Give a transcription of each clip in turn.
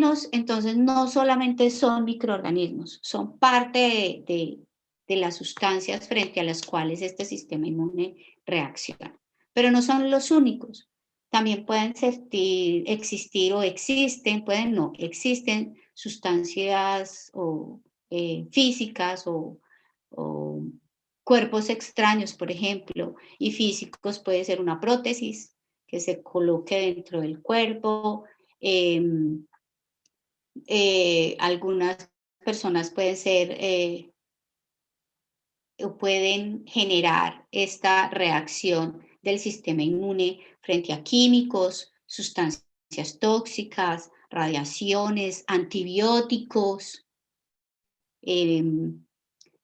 antígenos, entonces, no solamente son microorganismos, son parte de las sustancias frente a las cuales este sistema inmune reacciona. Pero no son los únicos. También pueden existir o existen, pueden no, existen sustancias físicas o cuerpos extraños, por ejemplo, y físicos puede ser una prótesis que se coloque dentro del cuerpo. Algunas personas pueden generar esta reacción del sistema inmune frente a químicos, sustancias tóxicas, radiaciones, antibióticos,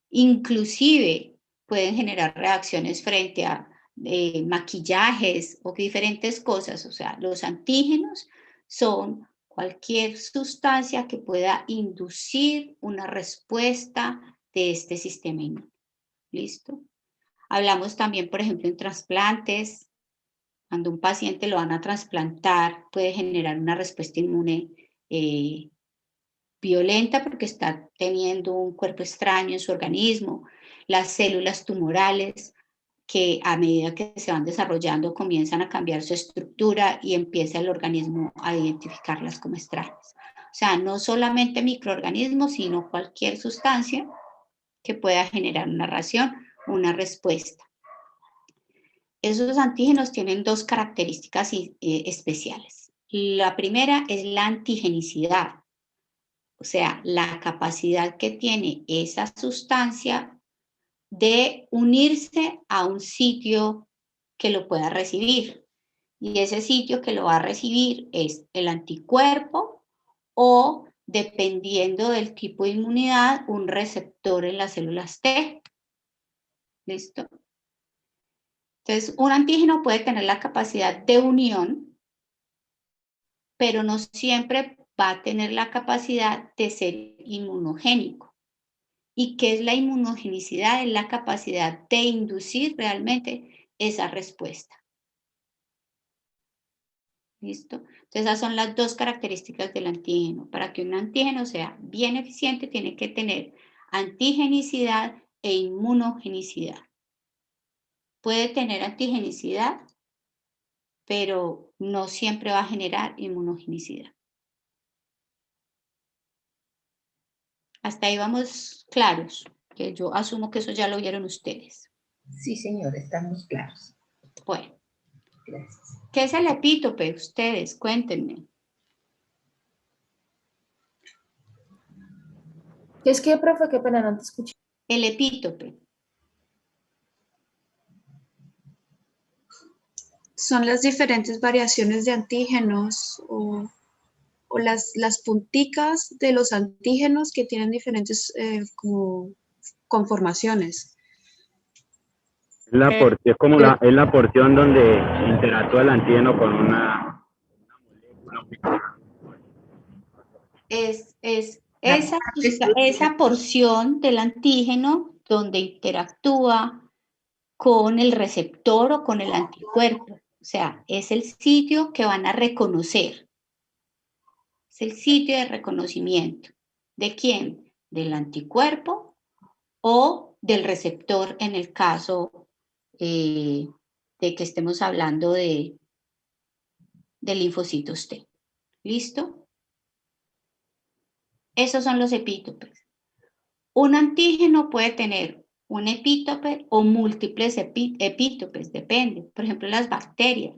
inclusive pueden generar reacciones frente a maquillajes o diferentes cosas. O sea, los antígenos son cualquier sustancia que pueda inducir una respuesta de este sistema inmune. ¿Listo? Hablamos también, por ejemplo, en trasplantes. Cuando un paciente lo van a trasplantar, puede generar una respuesta inmune violenta porque está teniendo un cuerpo extraño en su organismo. Las células tumorales, que a medida que se van desarrollando comienzan a cambiar su estructura y empieza el organismo a identificarlas como extrañas. O sea, no solamente microorganismos, sino cualquier sustancia que pueda generar una reacción, una respuesta. Esos antígenos tienen dos características especiales. La primera es la antigenicidad, o sea, la capacidad que tiene esa sustancia de unirse a un sitio que lo pueda recibir. Y ese sitio que lo va a recibir es el anticuerpo o, dependiendo del tipo de inmunidad, un receptor en las células T. ¿Listo? Entonces, un antígeno puede tener la capacidad de unión, pero no siempre va a tener la capacidad de ser inmunogénico. ¿Y qué es la inmunogenicidad? Es la capacidad de inducir realmente esa respuesta. ¿Listo? Entonces, esas son las dos características del antígeno. Para que un antígeno sea bien eficiente, tiene que tener antigenicidad e inmunogenicidad. Puede tener antigenicidad, pero no siempre va a generar inmunogenicidad. Hasta ahí vamos claros, que yo asumo que eso ya lo vieron ustedes. Sí, señora, estamos claros. Bueno. Gracias. ¿Qué es el epítope? Ustedes, cuéntenme. ¿Qué es que, profe? Qué pena, no te escuché. El epítope. Son las diferentes variaciones de antígenos o las punticas de los antígenos que tienen diferentes como conformaciones. Es como es la porción donde interactúa el antígeno con una molécula. Es esa porción del antígeno donde interactúa con el receptor o con el anticuerpo. O sea, es el sitio que van a reconocer. Es el sitio de reconocimiento. ¿De quién? Del anticuerpo o del receptor en el caso de que estemos hablando de linfocitos T. ¿Listo? Esos son los epítopes. Un antígeno puede tener un epítope o múltiples epítopes, depende. Por ejemplo, las bacterias.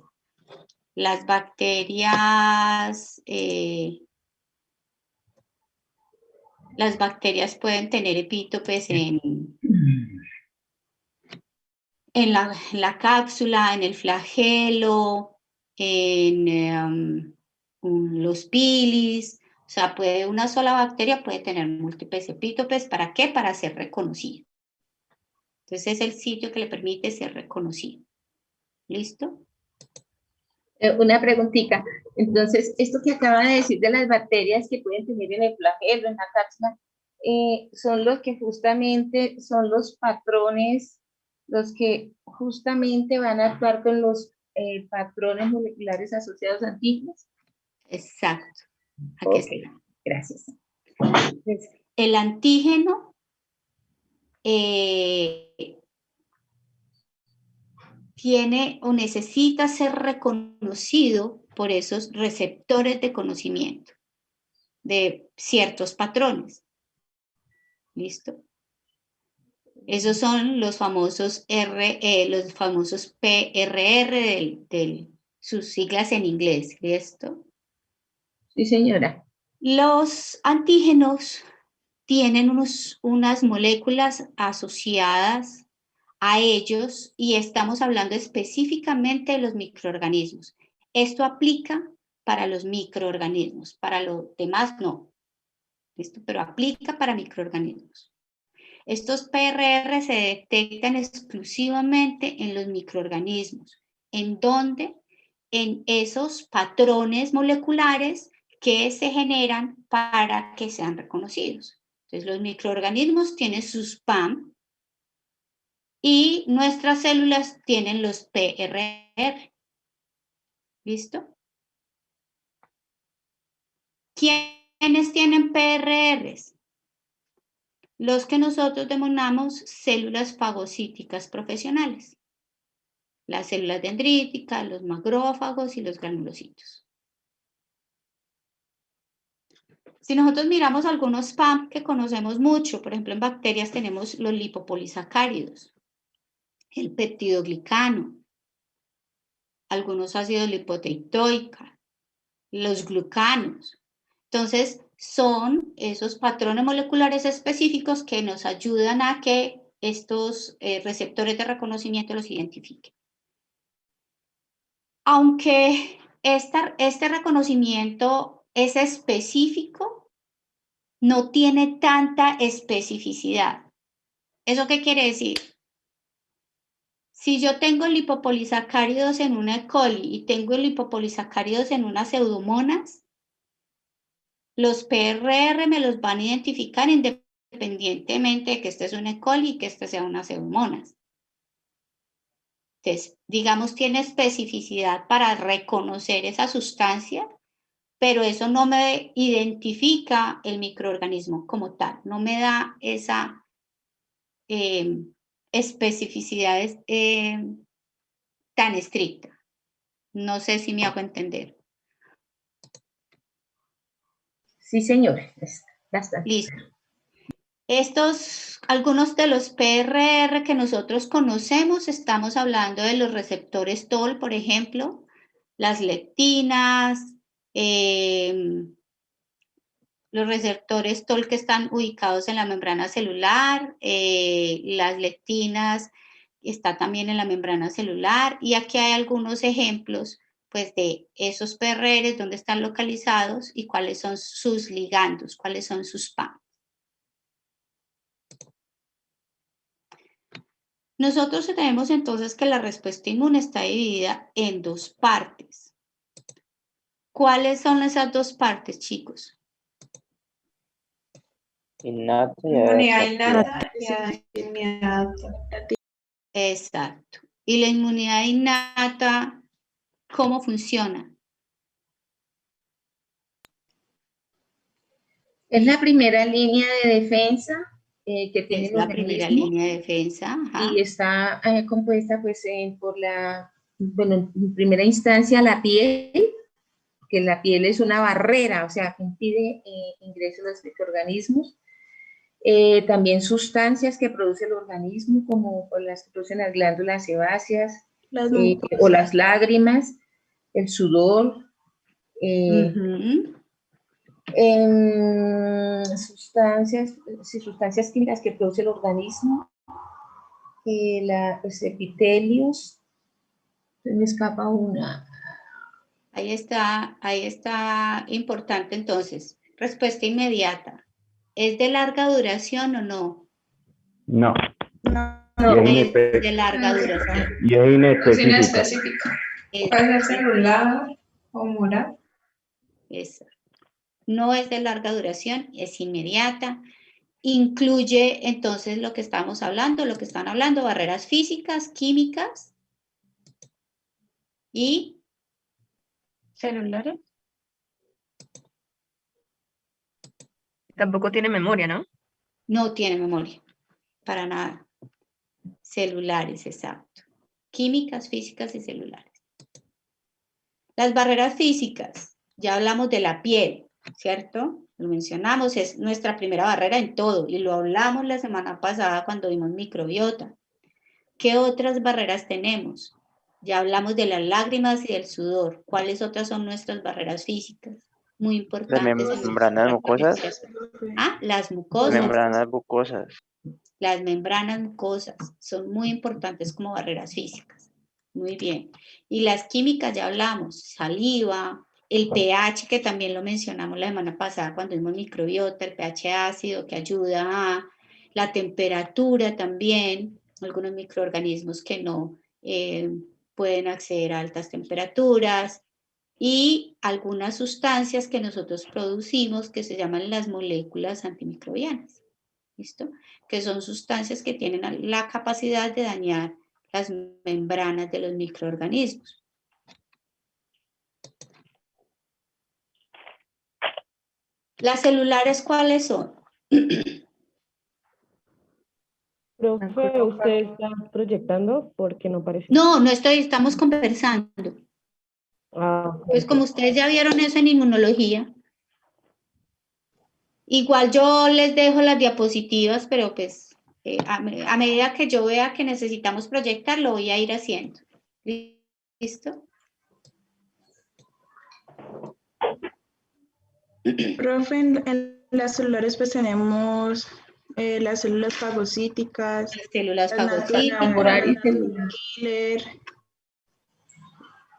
Las bacterias pueden tener epítopes en la cápsula, en el flagelo, en los pilis. O sea, una sola bacteria puede tener múltiples epítopes. ¿Para qué? Para ser reconocido. Entonces es el sitio que le permite ser reconocido. ¿Listo? Una preguntita. Entonces, esto que acaba de decir de las bacterias que pueden tener en el flagelo, en la cápsula, son los que justamente son los patrones, los que justamente van a actuar con los patrones moleculares asociados a antígenos. Exacto. Aquí Ok, está. gracias. Entonces, el antígeno tiene o necesita ser reconocido por esos receptores de conocimiento de ciertos patrones. ¿Listo? Esos son los famosos PRR sus siglas en inglés. ¿Listo? Sí, señora. Los antígenos tienen unas moléculas asociadas a ellos y estamos hablando específicamente de los microorganismos. Esto aplica para los microorganismos, para los demás no. ¿Listo? Pero aplica para microorganismos. Estos PRR se detectan exclusivamente en los microorganismos, en donde en esos patrones moleculares que se generan para que sean reconocidos. Entonces, los microorganismos tienen sus PAM y nuestras células tienen los PRR. ¿Listo? ¿Quiénes tienen PRRs? Los que nosotros denominamos células fagocíticas profesionales. Las células dendríticas, los macrófagos y los granulocitos. Si nosotros miramos algunos PAM que conocemos mucho, por ejemplo en bacterias tenemos los lipopolisacáridos, el peptidoglicano, algunos ácidos lipoteictoicos, los glucanos. Entonces son esos patrones moleculares específicos que nos ayudan a que estos receptores de reconocimiento los identifiquen. Aunque este reconocimiento es específico, no tiene tanta especificidad. ¿Eso qué quiere decir? Si yo tengo lipopolisacáridos en una E. coli y tengo lipopolisacáridos en unas pseudomonas, los PRR me los van a identificar independientemente de que este es una E. coli y que este sea una pseudomonas. Entonces, digamos, tiene especificidad para reconocer esa sustancia, pero eso no me identifica el microorganismo como tal, no me da esa especificidad tan estricta. No sé si me hago entender. Sí, señor. Bastante. Listo. Algunos de los PRR que nosotros conocemos, estamos hablando de los receptores TOL, por ejemplo, las lectinas, los receptores TOL que están ubicados en la membrana celular, las lectinas está también en la membrana celular, y aquí hay algunos ejemplos pues de esos PRR, dónde están localizados y cuáles son sus ligandos, cuáles son sus PAM. Nosotros tenemos entonces que la respuesta inmune está dividida en dos partes. ¿Cuáles son esas dos partes, chicos? Innata y Inmunidad adaptativa. innata y inmunidad adaptativa. Exacto. ¿Y la inmunidad innata cómo funciona? Es la primera línea de defensa que tiene Es el la primera organismo línea de defensa. Ajá. y está compuesta pues por bueno, en primera instancia la piel, que la piel es una barrera, o sea, que impide ingreso de los microorganismos. También sustancias que produce el organismo, como las que producen las glándulas sebáceas o las lágrimas, el sudor, sustancias químicas que produce el organismo, los epitelios. Me escapa una. Ahí está importante entonces. Respuesta inmediata. ¿Es de larga duración o no? No. No es de larga duración. Y es inespecífica. Puede ser celular o moral. Exacto. No es de larga duración, es inmediata. Incluye entonces lo que estamos hablando, lo que están hablando, barreras físicas, químicas y ¿Celulares? Tampoco tiene memoria, ¿no? No tiene memoria, para nada. Celulares, exacto. Químicas, físicas y celulares. Las barreras físicas, ya hablamos de la piel, ¿cierto? Lo mencionamos, es nuestra primera barrera en todo y lo hablamos la semana pasada cuando vimos microbiota. ¿Qué otras barreras tenemos? Ya hablamos de las lágrimas y del sudor. ¿Cuáles otras son nuestras barreras físicas? Muy importantes. Las membranas mucosas. Las Las mucosas. membranas mucosas. Las membranas mucosas son muy importantes como barreras físicas. Muy bien. Y las químicas ya hablamos, saliva, el pH, que también lo mencionamos la semana pasada cuando vimos microbiota, el pH ácido que ayuda a la temperatura también, algunos microorganismos que no pueden acceder a altas temperaturas, y algunas sustancias que nosotros producimos que se llaman las moléculas antimicrobianas. ¿Listo? Que son sustancias que tienen la capacidad de dañar las membranas de los microorganismos. ¿Las celulares cuáles son? Profe, ¿usted está proyectando? Porque no parece. No, no estoy, estamos conversando. Pues como ustedes ya vieron eso en inmunología, igual yo les dejo las diapositivas, pero pues a medida que yo vea que necesitamos proyectar, lo voy a ir haciendo. ¿Listo? Profe, en las celulares pues tenemos las células fagocíticas, Las células las fagocíticas. killer.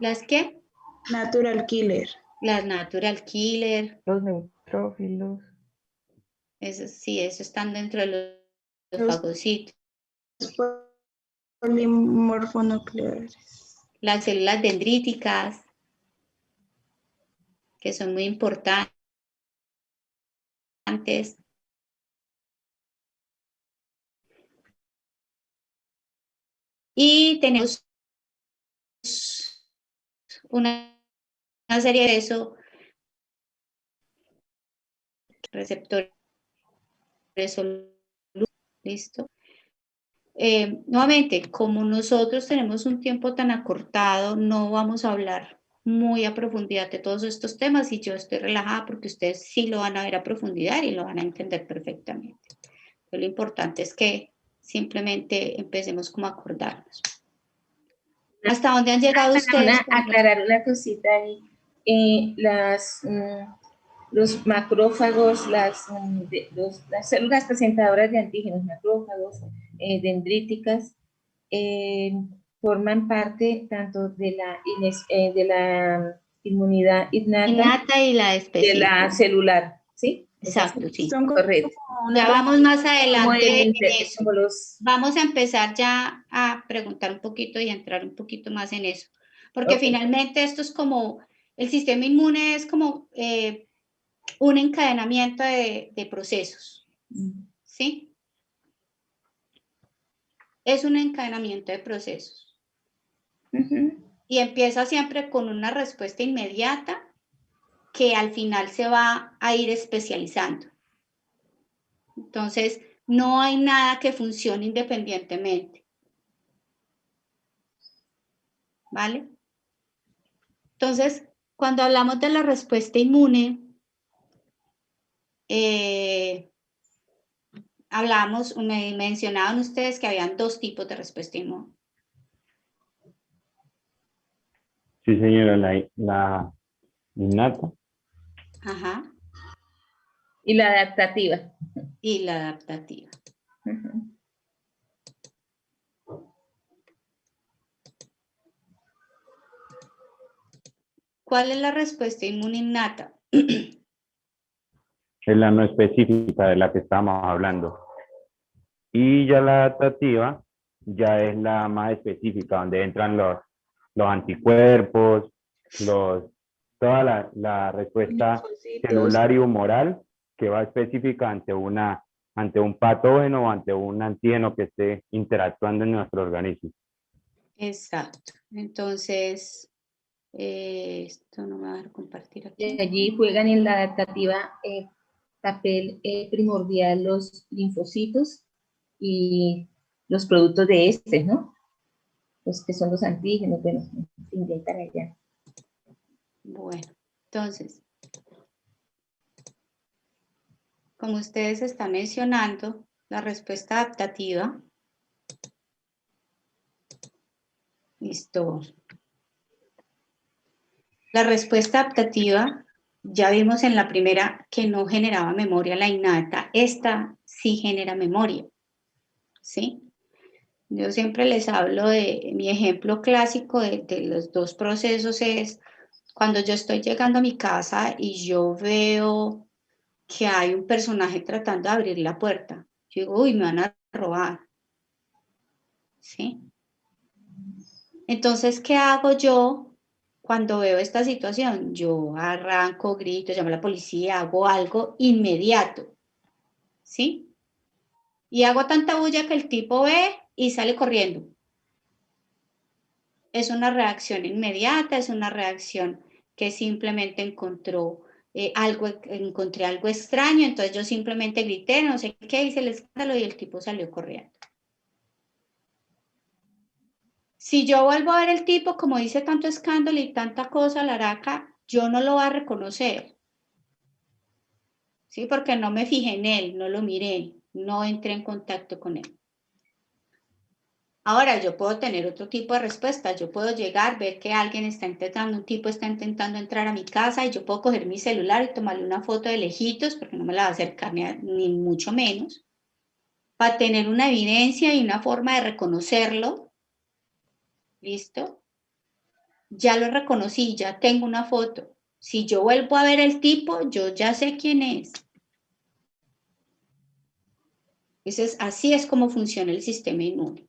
¿Las qué? Natural killer. Las natural killer. Los neutrófilos. Eso sí, eso están dentro de los fagocitos. Polimorfonucleares. Las células dendríticas, que son muy importantes. Y tenemos una serie de eso, receptores solubles, ¿listo? Nuevamente, como nosotros tenemos un tiempo tan acortado, no vamos a hablar muy a profundidad de todos estos temas y yo estoy relajada porque ustedes sí lo van a ver a profundidad y lo van a entender perfectamente. Pero lo importante es que simplemente empecemos como a acordarnos. ¿Hasta dónde han llegado ustedes? Aclarar una cosita ahí. Los macrófagos, las células presentadoras de antígenos, macrófagos, dendríticas, forman parte tanto de la inmunidad innata Y la específica. de la celular, ¿sí? Exacto, sí. Son Correcto. Ya vamos más adelante en eso. Como los... Vamos a empezar ya a preguntar un poquito y a entrar un poquito más en eso. Porque finalmente esto es como, el sistema inmune es como un encadenamiento de procesos, ¿sí? Es un encadenamiento de procesos. Y empieza siempre con una respuesta inmediata que al final se va a ir especializando. Entonces, no hay nada que funcione independientemente. ¿Vale? Entonces, cuando hablamos de la respuesta inmune, mencionaban ustedes que habían dos tipos de respuesta inmune. Sí, señora, la innata. Ajá. Y la adaptativa. Y la adaptativa. ¿Cuál es la respuesta inmune innata? Es la no específica de la que estamos hablando. Y ya la adaptativa ya es la más específica, donde entran los anticuerpos, toda la respuesta celular y humoral que va específica ante un patógeno o ante un antígeno que esté interactuando en nuestro organismo. Exacto. Entonces, esto no me va a dar compartir aquí. Y allí juegan en la adaptativa papel primordial los linfocitos y los productos de este, ¿no? Los que son los antígenos, bueno, sin ir para allá. Bueno, entonces, como ustedes están mencionando, la respuesta adaptativa, listo. La respuesta adaptativa, ya vimos en la primera que no generaba memoria la innata, esta sí genera memoria, ¿sí? Yo siempre les hablo de mi ejemplo clásico de los dos procesos es cuando yo estoy llegando a mi casa y yo veo que hay un personaje tratando de abrir la puerta. Yo digo, uy, me van a robar, ¿sí? Entonces, ¿qué hago yo cuando veo esta situación? Yo arranco, grito, llamo a la policía, hago algo inmediato, ¿sí? Y hago tanta bulla que el tipo ve y sale corriendo. Es una reacción inmediata, es una reacción que simplemente encontré algo extraño, entonces yo simplemente grité, no sé qué, hice el escándalo y el tipo salió corriendo. Si yo vuelvo a ver el tipo, como dice tanto escándalo y tanta cosa, laraca, yo no lo voy a reconocer. ¿Sí? Porque no me fijé en él, no lo miré, no entré en contacto con él. Ahora, yo puedo tener otro tipo de respuesta. Yo puedo llegar, ver que un tipo está intentando entrar a mi casa y yo puedo coger mi celular y tomarle una foto de lejitos, porque no me la va a acercar ni mucho menos, para tener una evidencia y una forma de reconocerlo. ¿Listo? Ya lo reconocí, ya tengo una foto. Si yo vuelvo a ver el tipo, yo ya sé quién es. Así es como funciona el sistema inmune.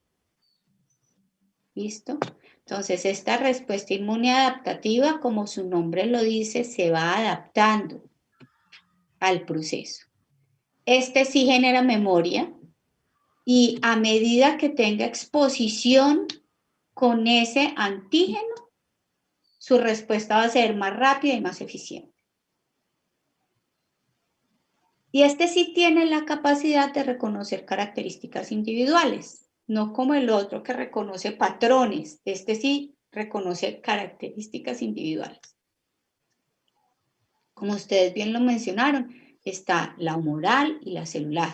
¿Listo? Entonces, esta respuesta inmune adaptativa, como su nombre lo dice, se va adaptando al proceso. Este sí genera memoria y a medida que tenga exposición con ese antígeno, su respuesta va a ser más rápida y más eficiente. Y este sí tiene la capacidad de reconocer características individuales, no como el otro que reconoce patrones. Este sí reconoce características individuales. Como ustedes bien lo mencionaron, está la humoral y la celular.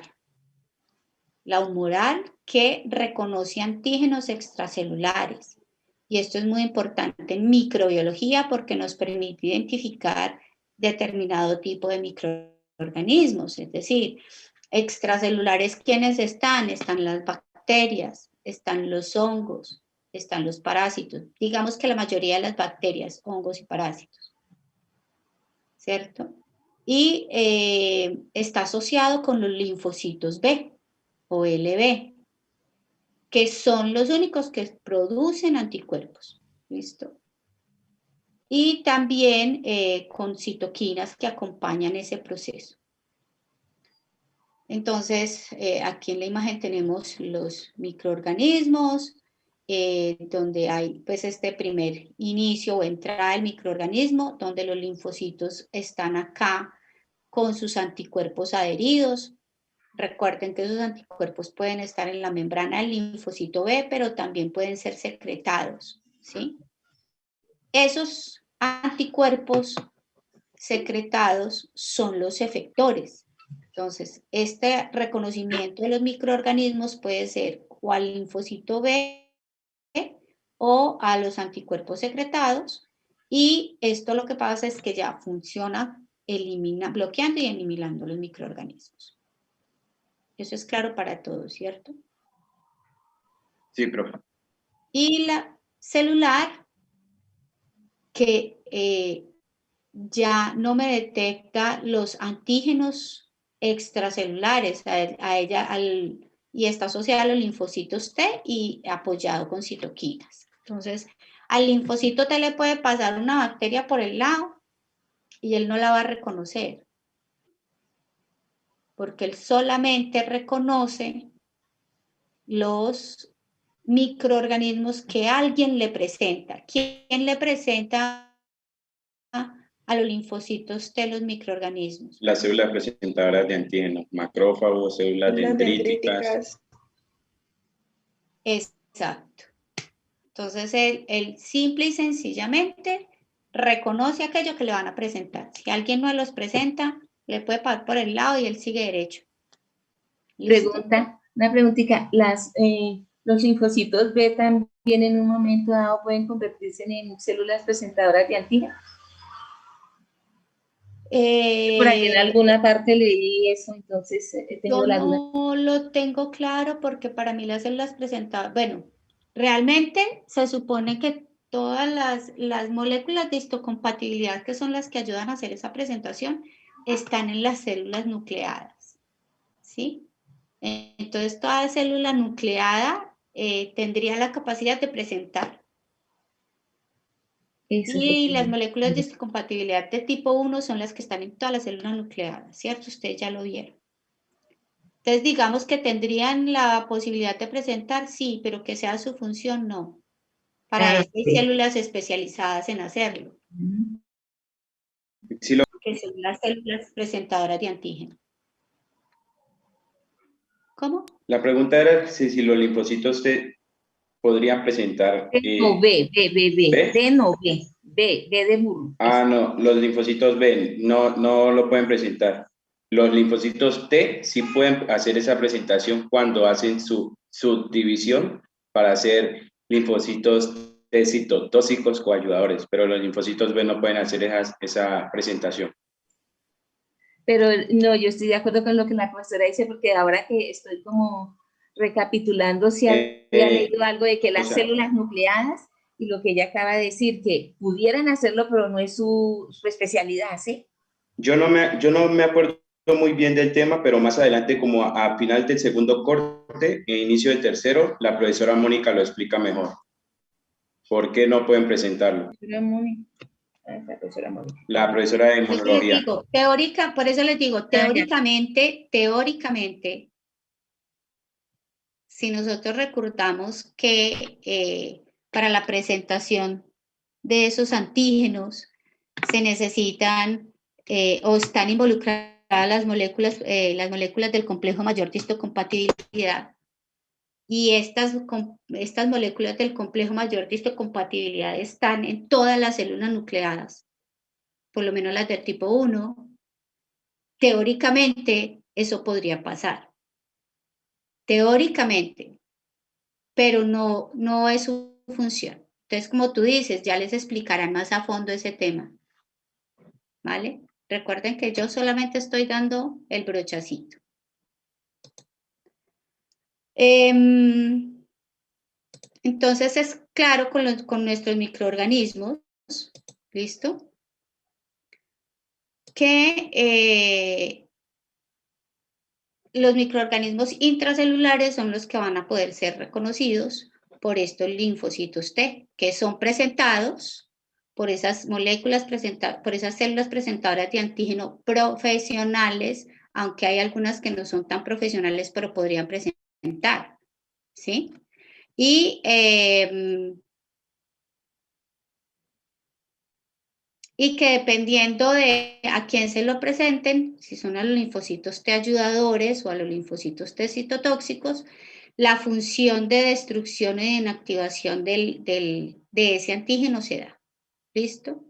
La humoral que reconoce antígenos extracelulares. Y esto es muy importante en microbiología porque nos permite identificar determinado tipo de microorganismos, es decir, extracelulares, ¿quiénes están? Están las bacterias, están los hongos, están los parásitos. Digamos que la mayoría de las bacterias, hongos y parásitos, ¿cierto? Y está asociado con los linfocitos B o LB, que son los únicos que producen anticuerpos, ¿listo? Y también con citoquinas que acompañan ese proceso. Entonces, aquí en la imagen tenemos los microorganismos, donde hay pues este primer inicio o entrada del microorganismo, donde los linfocitos están acá con sus anticuerpos adheridos. Recuerden que esos anticuerpos pueden estar en la membrana del linfocito B, pero también pueden ser secretados, ¿sí? Esos anticuerpos secretados son los efectores. Entonces, este reconocimiento de los microorganismos puede ser o al linfocito B o a los anticuerpos secretados, y esto lo que pasa es que ya funciona bloqueando y eliminando los microorganismos. Eso es claro para todos, ¿cierto? Sí, profe. Y la celular, que ya no me detecta los antígenos extracelulares y está asociado a los linfocitos T y apoyado con citoquinas. Entonces, al linfocito T le puede pasar una bacteria por el lado y él no la va a reconocer, porque él solamente reconoce los microorganismos que alguien le presenta. ¿Quién le presenta a los linfocitos T, los microorganismos? Las células presentadoras de antígenos, macrófagos, células Células dendríticas. Exacto. Entonces, él simple y sencillamente reconoce aquello que le van a presentar. Si alguien no los presenta, le puede pasar por el lado y él sigue derecho. ¿Listo? Una preguntita. Los linfocitos B también en un momento dado pueden convertirse en células presentadoras de antígenos. Por ahí en alguna parte leí eso, entonces tengo Yo la duda. no lo tengo claro porque para mí las células presentadoras, bueno, realmente se supone que todas las moléculas de histocompatibilidad, que son las que ayudan a hacer esa presentación, están en las células nucleadas, ¿sí? Entonces, toda célula nucleada tendría la capacidad de presentar. Y las moléculas de histocompatibilidad de tipo 1 son las que están en todas las células nucleadas, ¿cierto? Ustedes ya lo vieron. Entonces, digamos que tendrían la posibilidad de presentar, sí, pero que sea su función, no. Para eso hay células especializadas en hacerlo, Sí, que son las células presentadoras de antígeno. ¿Cómo? la pregunta era si los linfocitos T podrían presentar... No, B. D no, B de burro. Ah, no, los linfocitos B no lo pueden presentar. Los linfocitos T sí pueden hacer esa presentación cuando hacen su subdivisión para hacer linfocitos T citotóxicos coayudadores, pero los linfocitos B no pueden hacer esa presentación. Pero no, yo estoy de acuerdo con lo que la profesora dice, porque ahora que estoy como recapitulando, si había leído algo de que las células nucleadas, y lo que ella acaba de decir, que pudieran hacerlo, pero no es su especialidad, ¿sí? Yo no me acuerdo muy bien del tema, pero más adelante, como a final del segundo corte, e inicio del tercero, la profesora Mónica lo explica mejor. ¿Por qué no pueden presentarlo? La profesora de inmunología. Por eso les digo, teóricamente, si nosotros recordamos que para la presentación de esos antígenos se necesitan o están involucradas las moléculas del complejo mayor de histocompatibilidad, y estas moléculas del complejo mayor de histocompatibilidad están en todas las células nucleadas, por lo menos las del tipo 1, teóricamente eso podría pasar. Teóricamente, pero no es su función. Entonces, como tú dices, ya les explicarán más a fondo ese tema. ¿Vale? Recuerden que yo solamente estoy dando el brochacito. Entonces es claro con nuestros microorganismos, ¿listo? Que los microorganismos intracelulares son los que van a poder ser reconocidos por estos linfocitos T, que son presentados por esas moléculas por esas células presentadoras de antígeno profesionales, aunque hay algunas que no son tan profesionales, pero podrían presentar, ¿sí? Y que dependiendo de a quién se lo presenten, si son a los linfocitos T ayudadores o a los linfocitos T citotóxicos, la función de destrucción e inactivación de ese antígeno se da. ¿Listo?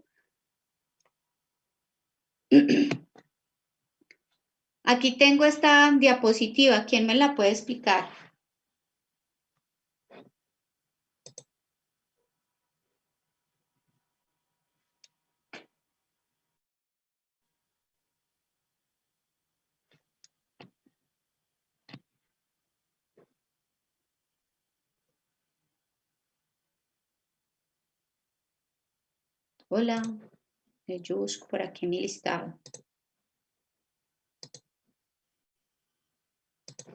Aquí tengo esta diapositiva. ¿Quién me la puede explicar? Hola, yo busco por aquí mi listado.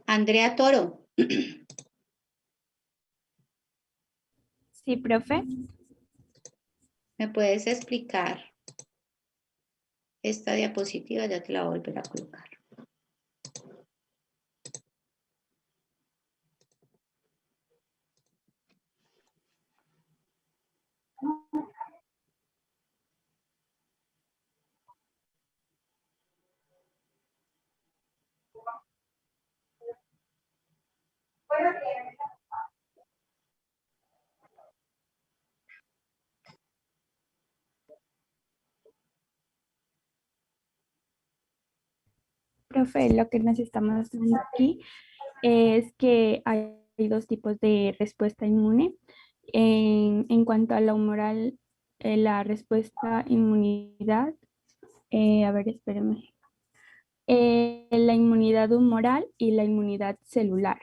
Andrea Toro. Sí, profe. ¿Me puedes explicar esta diapositiva? Ya te la voy a volver a colocar. profe, lo que nos estamos mostrando aquí es que hay dos tipos de respuesta inmune. En cuanto a la humoral, la respuesta inmunidad, a ver, espérenme. La inmunidad humoral y la inmunidad celular.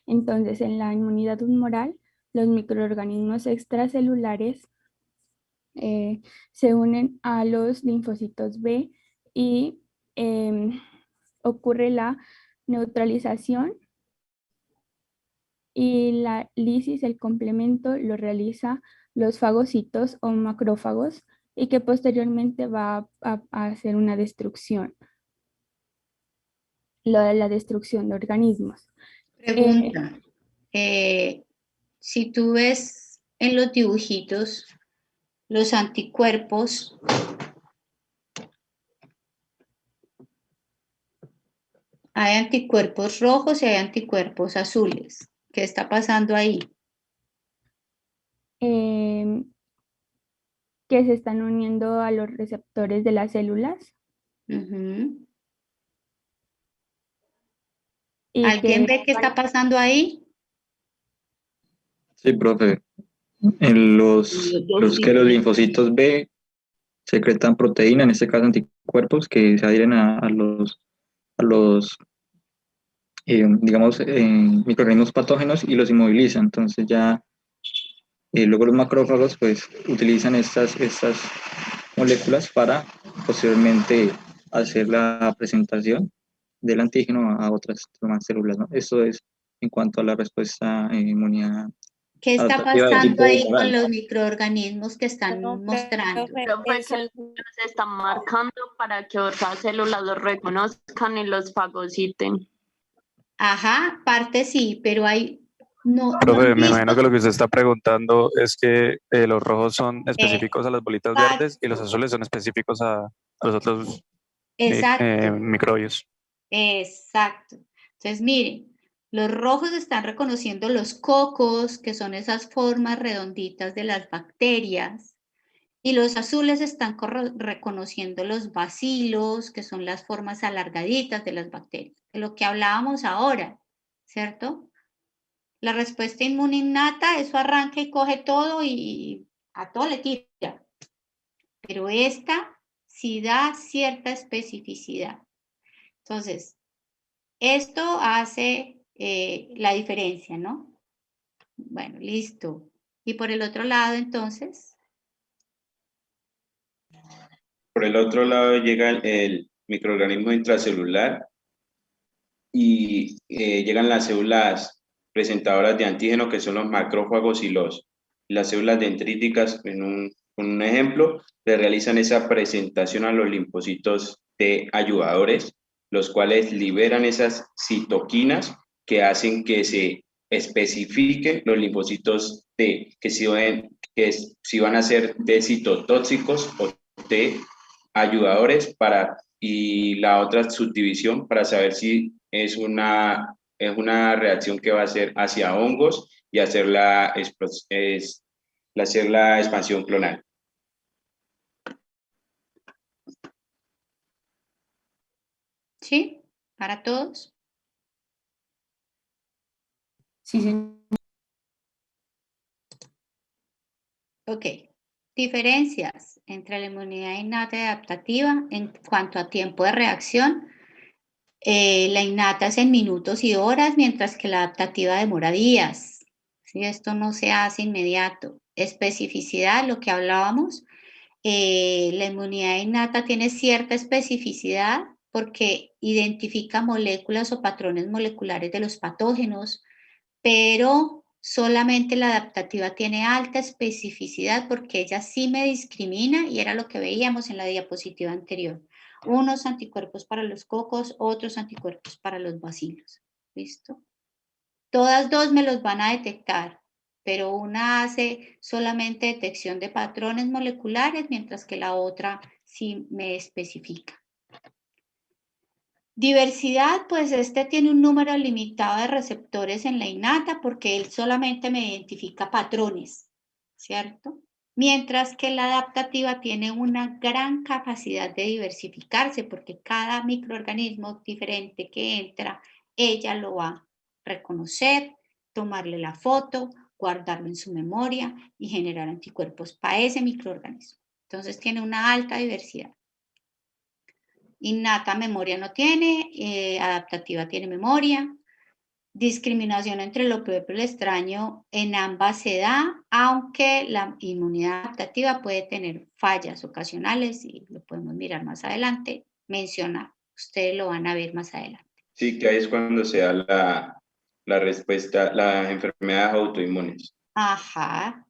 Entonces, en la inmunidad humoral, los microorganismos extracelulares se unen a los linfocitos B y ocurre la neutralización, y la lisis, el complemento, lo realiza los fagocitos o macrófagos, y que posteriormente va a hacer una destrucción, la destrucción de organismos. Pregunta, si tú ves en los dibujitos los anticuerpos, hay anticuerpos rojos y hay anticuerpos azules. ¿Qué está pasando ahí? Que se están uniendo a los receptores de las células. Y ¿Alguien ve qué está pasando ahí? Sí, profe. En los linfocitos B secretan proteína, en este caso anticuerpos, que se adhieren a los digamos, microorganismos patógenos y los inmovilizan. Entonces ya luego los macrófagos pues utilizan estas moléculas para posteriormente hacer la presentación del antígeno a otras demás células, ¿no? Eso es en cuanto a la respuesta inmunidad. ¿Qué está adaptativa de pasando tipo ahí humoral. con los microorganismos que están mostrando? Profe, que nos están marcando para que otras células los reconozcan y los fagociten. Ajá, parte sí, pero hay... No, Profe, no me imagino que lo que usted está preguntando es que los rojos son específicos a las bolitas verdes y los azules son específicos a los otros microbios. Exacto. Entonces, miren, los rojos están reconociendo los cocos, que son esas formas redonditas de las bacterias, y los azules están reconociendo los bacilos, que son las formas alargaditas de las bacterias, de lo que hablábamos ahora, ¿cierto? La respuesta inmune innata, eso arranca y coge todo y a todo le tira. Pero esta sí da cierta especificidad. Entonces, esto hace la diferencia, ¿no? Bueno, listo. Y por el otro lado, entonces... Por el otro lado llega el microorganismo intracelular y llegan las células presentadoras de antígeno, que son los macrófagos y las células dendríticas. En un ejemplo, le realizan esa presentación a los linfocitos T ayudadores, los cuales liberan esas citoquinas que hacen que se especifiquen los linfocitos T, que si van a ser T citotóxicos o T ayudadores, y la otra subdivisión para saber si es una reacción que va a ser hacia hongos y hacer la expansión clonal. ¿Sí? ¿Para todos? Sí, señor. Ok. Diferencias entre la inmunidad innata y adaptativa en cuanto a tiempo de reacción. La innata es en minutos y horas, mientras que la adaptativa demora días. ¿Sí? Esto no se hace inmediato. Especificidad, lo que hablábamos. La inmunidad innata tiene cierta especificidad porque identifica moléculas o patrones moleculares de los patógenos, pero solamente la adaptativa tiene alta especificidad porque ella sí me discrimina, y era lo que veíamos en la diapositiva anterior. Unos anticuerpos para los cocos, otros anticuerpos para los bacilos. ¿Listo? Todas dos me los van a detectar, pero una hace solamente detección de patrones moleculares, mientras que la otra sí me especifica. Diversidad, pues este tiene un número limitado de receptores en la innata porque él solamente me identifica patrones, ¿cierto? Mientras que la adaptativa tiene una gran capacidad de diversificarse porque cada microorganismo diferente que entra, ella lo va a reconocer, tomarle la foto, guardarlo en su memoria y generar anticuerpos para ese microorganismo. Entonces tiene una alta diversidad. Innata memoria no tiene, adaptativa tiene memoria. Discriminación entre lo propio y lo extraño en ambas se da, aunque la inmunidad adaptativa puede tener fallas ocasionales y lo podemos mirar más adelante, mencionar. Ustedes lo van a ver más adelante. Sí, que ahí es cuando se da la respuesta, las enfermedades autoinmunes. Ajá.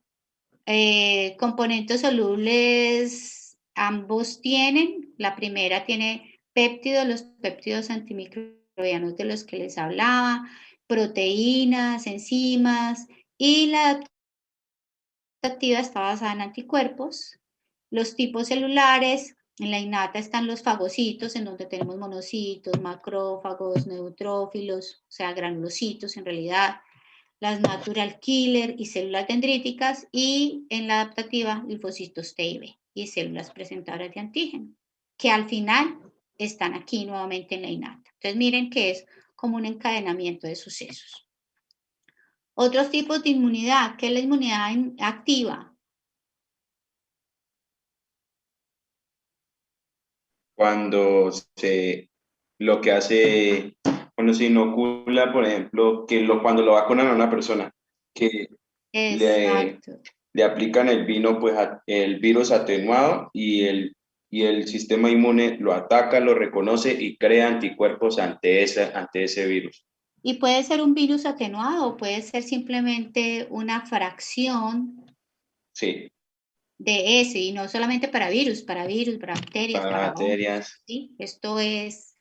Componentes solubles, ambos tienen. La primera tiene péptidos, los péptidos antimicrobianos de los que les hablaba, proteínas, enzimas, y la adaptativa está basada en anticuerpos. Los tipos celulares, en la innata están los fagocitos, en donde tenemos monocitos, macrófagos, neutrófilos, o sea, granulocitos en realidad, las natural killer y células dendríticas, y en la adaptativa, linfocitos T y B, y células presentadoras de antígeno, que al final están aquí nuevamente en la innata. Entonces miren que es como un encadenamiento de sucesos. Otros tipos de inmunidad, ¿qué es la inmunidad activa? Cuando lo que hace, cuando se inocula, por ejemplo, cuando lo vacunan a una persona, que le aplican el virus atenuado y el sistema inmune lo ataca, lo reconoce y crea anticuerpos ante ese virus. Y puede ser un virus atenuado, puede ser simplemente una fracción sí. de ese, y no solamente para virus, para bacterias. Para bacterias. ¿Sí? Esto es,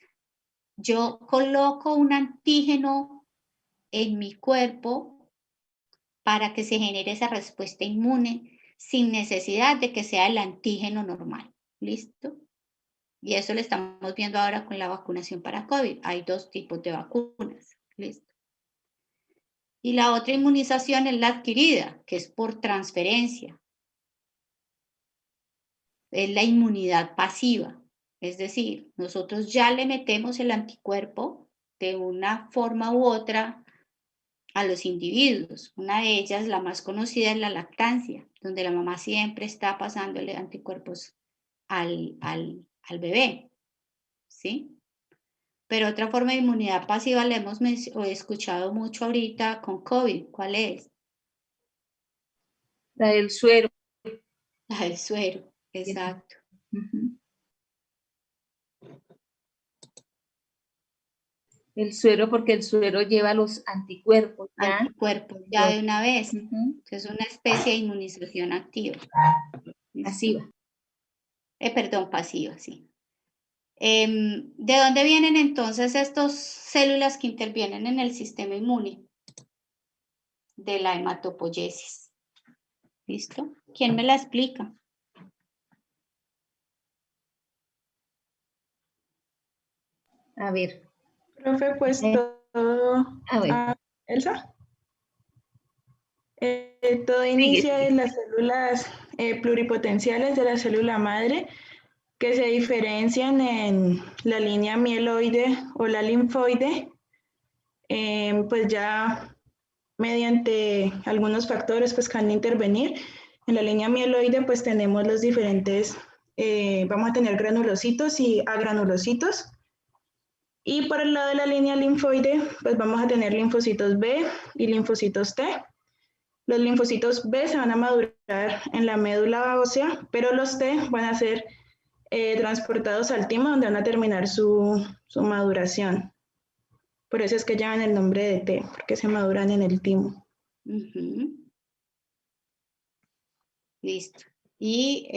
yo coloco un antígeno en mi cuerpo para que se genere esa respuesta inmune sin necesidad de que sea el antígeno normal. ¿Listo? Y eso lo estamos viendo ahora con la vacunación para COVID. Hay dos tipos de vacunas. ¿Listo? Y la otra inmunización es la adquirida, que es por transferencia. Es la inmunidad pasiva. Es decir, nosotros ya le metemos el anticuerpo de una forma u otra a los individuos. Una de ellas, la más conocida, es la lactancia, donde la mamá siempre está pasándole anticuerpos al bebé. ¿Sí? Pero otra forma de inmunidad pasiva la hemos escuchado mucho ahorita con COVID. ¿Cuál es? La del suero. La del suero, exacto. El suero, porque el suero lleva los anticuerpos. ¿Ya? Anticuerpos, ya de una vez. Es una especie de inmunización activa. Pasiva. Perdón, pasiva, sí. ¿De dónde vienen entonces estas células que intervienen en el sistema inmune? De la hematopoiesis. ¿Listo? ¿Quién me la explica? A ver. Profe, pues Elsa. Todo inicia en las células pluripotenciales de la célula madre, que se diferencian en la línea mieloide o la linfoide, pues ya mediante algunos factores pues que van a intervenir. En la línea mieloide pues tenemos los diferentes, vamos a tener granulocitos y agranulocitos. Y por el lado de la línea linfoide pues vamos a tener linfocitos B y linfocitos T. Los linfocitos B se van a madurar en la médula ósea, pero los T van a ser transportados al timo, donde van a terminar su maduración. Por eso es que llevan el nombre de T, porque se maduran en el timo. Listo. Y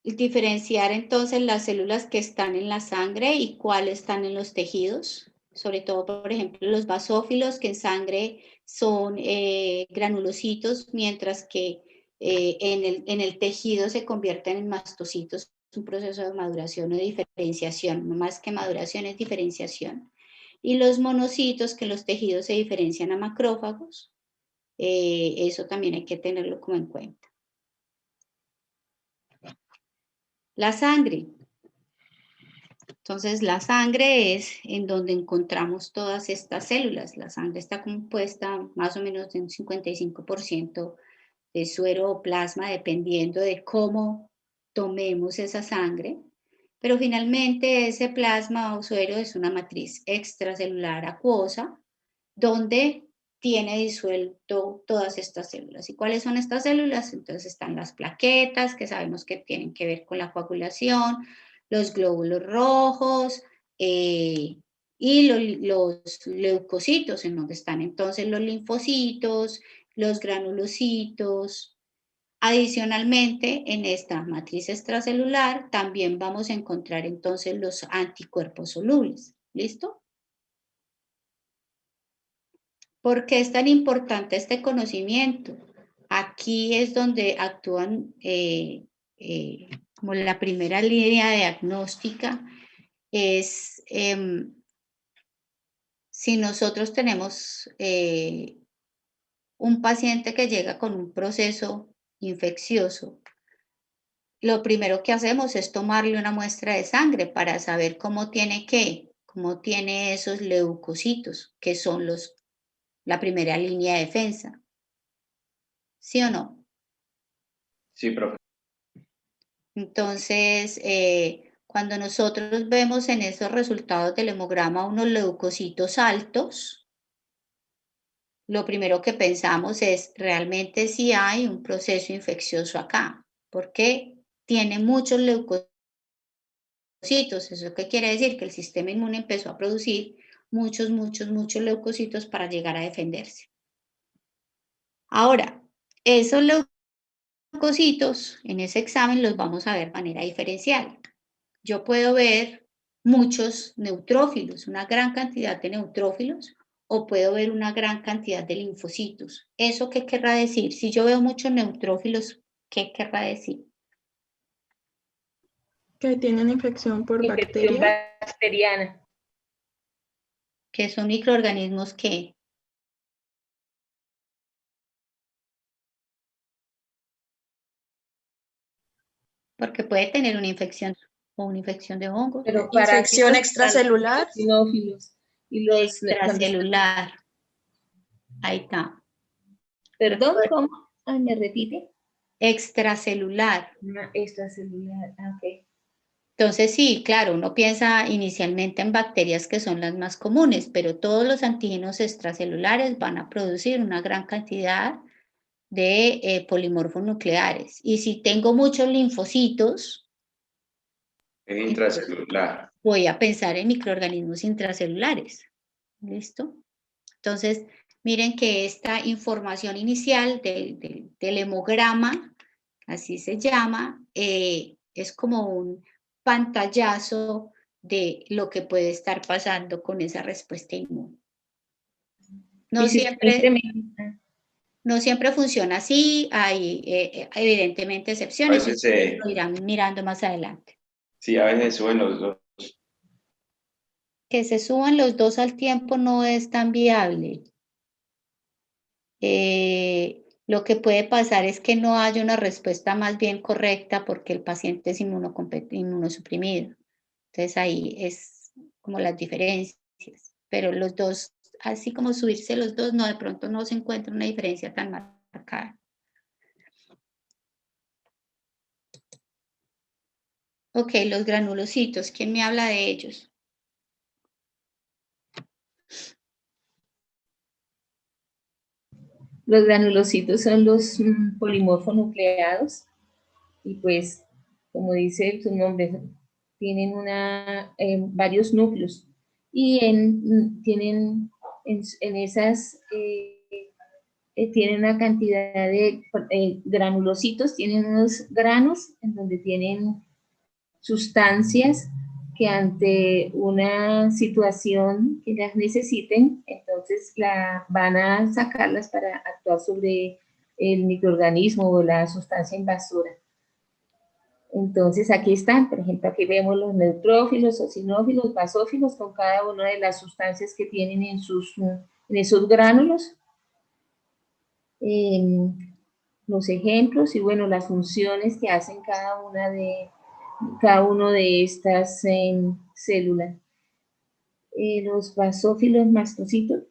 diferenciar entonces las células que están en la sangre y cuáles están en los tejidos. Sobre todo, por ejemplo, los basófilos, que en sangre son granulocitos, mientras que en el tejido se convierten en mastocitos. Es un proceso de maduración o de diferenciación, no más que maduración, es diferenciación. Y los monocitos, que en los tejidos se diferencian a macrófagos, Eso también hay que tenerlo como en cuenta. La sangre. Entonces, la sangre es en donde encontramos todas estas células. La sangre está compuesta más o menos de un 55% de suero o plasma, dependiendo de cómo tomemos esa sangre. Pero finalmente ese plasma o suero es una matriz extracelular acuosa, donde tiene disuelto todas estas células. ¿Y cuáles son estas células? Entonces están las plaquetas, que sabemos que tienen que ver con la coagulación, los glóbulos rojos y los leucocitos, en donde están entonces los linfocitos, los granulocitos. Adicionalmente, en esta matriz extracelular también vamos a encontrar entonces los anticuerpos solubles. ¿Listo? ¿Por qué es tan importante este conocimiento? Aquí es donde actúan como la primera línea diagnóstica. Es si nosotros tenemos un paciente que llega con un proceso infeccioso, lo primero que hacemos es tomarle una muestra de sangre para saber cómo tiene esos leucocitos, que son la primera línea de defensa. ¿Sí o no? Sí, profe. Entonces, cuando nosotros vemos en esos resultados del hemograma unos leucocitos altos, lo primero que pensamos es realmente si hay un proceso infeccioso acá, porque tiene muchos leucocitos. ¿Eso qué quiere decir? Que el sistema inmune empezó a producir muchos leucocitos para llegar a defenderse. Ahora, esos leucocitos en ese examen los vamos a ver de manera diferencial. Yo puedo ver muchos neutrófilos, una gran cantidad de neutrófilos, o puedo ver una gran cantidad de linfocitos. ¿Eso qué querrá decir? Si yo veo muchos neutrófilos, ¿qué querrá decir? Que tienen infección por Infección bacteria. bacteriana. Que son microorganismos que... Porque puede tener una infección o una infección de hongos. Pero Infección extracelular. Sinófilos y los Extracelular. Ahí está. Perdón, ¿cómo? Ah, ¿me repite? Extracelular. Extracelular, ok. Entonces sí, claro, uno piensa inicialmente en bacterias que son las más comunes, pero todos los antígenos extracelulares van a producir una gran cantidad de polimorfos nucleares. Y si tengo muchos linfocitos, Es intracelular. voy a pensar en microorganismos intracelulares. ¿Listo? Entonces, miren que esta información inicial del hemograma, así se llama, es como un pantallazo de lo que puede estar pasando con esa respuesta inmune. No siempre funciona así, hay evidentemente excepciones, A veces lo irán mirando más adelante. Sí, a veces suben los dos. Que se suban los dos al tiempo no es tan viable. Lo que puede pasar es que no haya una respuesta más bien correcta porque el paciente es inmunosuprimido. Entonces ahí es como las diferencias. Pero los dos, así como subirse los dos, no, de pronto no se encuentra una diferencia tan marcada. Ok, los granulocitos, ¿quién me habla de ellos? Los granulocitos son los polimorfonucleados y pues, como dice su nombre, tienen varios núcleos y tienen una cantidad de granulocitos, tienen unos granos en donde tienen sustancias que ante una situación que las necesiten, entonces van a sacarlas para actuar sobre el microorganismo o la sustancia invasora. Entonces aquí están, por ejemplo, aquí vemos los neutrófilos, eosinófilos, basófilos, con cada una de las sustancias que tienen en esos gránulos. los ejemplos y bueno, las funciones que hacen cada uno de estas células. Los basófilos mastocitos,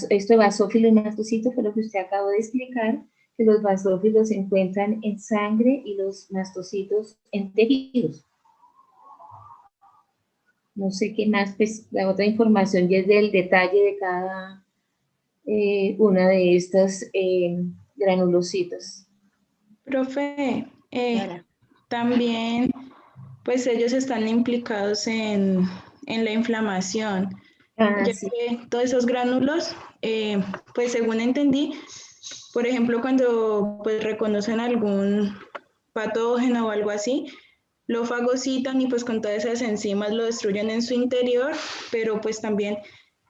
esto de basófilo y mastocito fue lo que usted acabó de explicar, que los basófilos se encuentran en sangre y los mastocitos en tejidos. No sé qué más, pues la otra información ya es del detalle de cada una de estas granulocitos. Profe, también pues ellos están implicados en la inflamación, ya Sí. que todos esos gránulos, pues según entendí, por ejemplo, cuando pues reconocen algún patógeno o algo así, lo fagocitan y pues con todas esas enzimas lo destruyen en su interior, pero pues también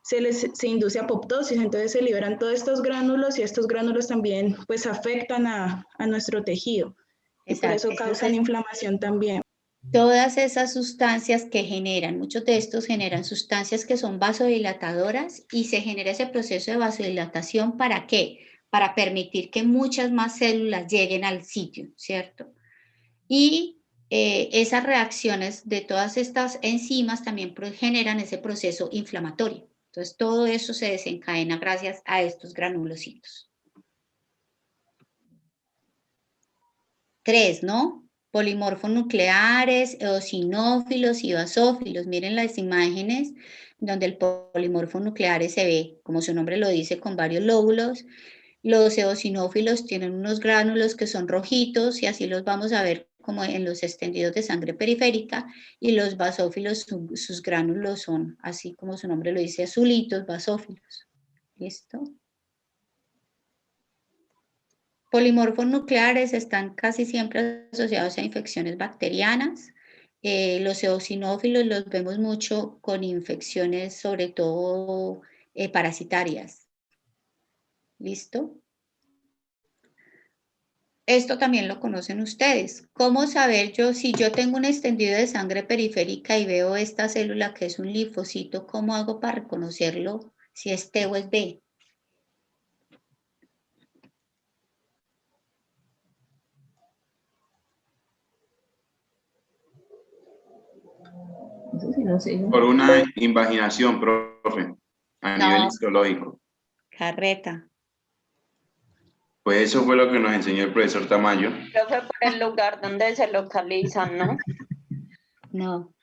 se induce apoptosis, entonces se liberan todos estos gránulos y estos gránulos también pues afectan a nuestro tejido. Y por eso causan inflamación también. Todas esas sustancias que generan, muchos de estos generan sustancias que son vasodilatadoras y se genera ese proceso de vasodilatación ¿para qué? Para permitir que muchas más células lleguen al sitio, ¿cierto? Y esas reacciones de todas estas enzimas también generan ese proceso inflamatorio. Entonces todo eso se desencadena gracias a estos granulocitos. 3, ¿no? Polimorfos nucleares, eosinófilos y basófilos. Miren las imágenes donde el polimorfo nuclear se ve, como su nombre lo dice, con varios lóbulos. Los eosinófilos tienen unos gránulos que son rojitos y así los vamos a ver como en los extendidos de sangre periférica, y los basófilos, sus gránulos son, así como su nombre lo dice, azulitos, basófilos. ¿Listo? Polimorfos nucleares están casi siempre asociados a infecciones bacterianas. Los eosinófilos los vemos mucho con infecciones, sobre todo parasitarias. ¿Listo? Esto también lo conocen ustedes. ¿Cómo saber yo, si yo tengo un extendido de sangre periférica y veo esta célula que es un linfocito, cómo hago para reconocerlo si es T o es B? Por una invaginación, profe, a nivel histológico. Carreta. Pues eso fue lo que nos enseñó el profesor Tamayo. Profe, por el lugar donde se localizan, ¿no? No.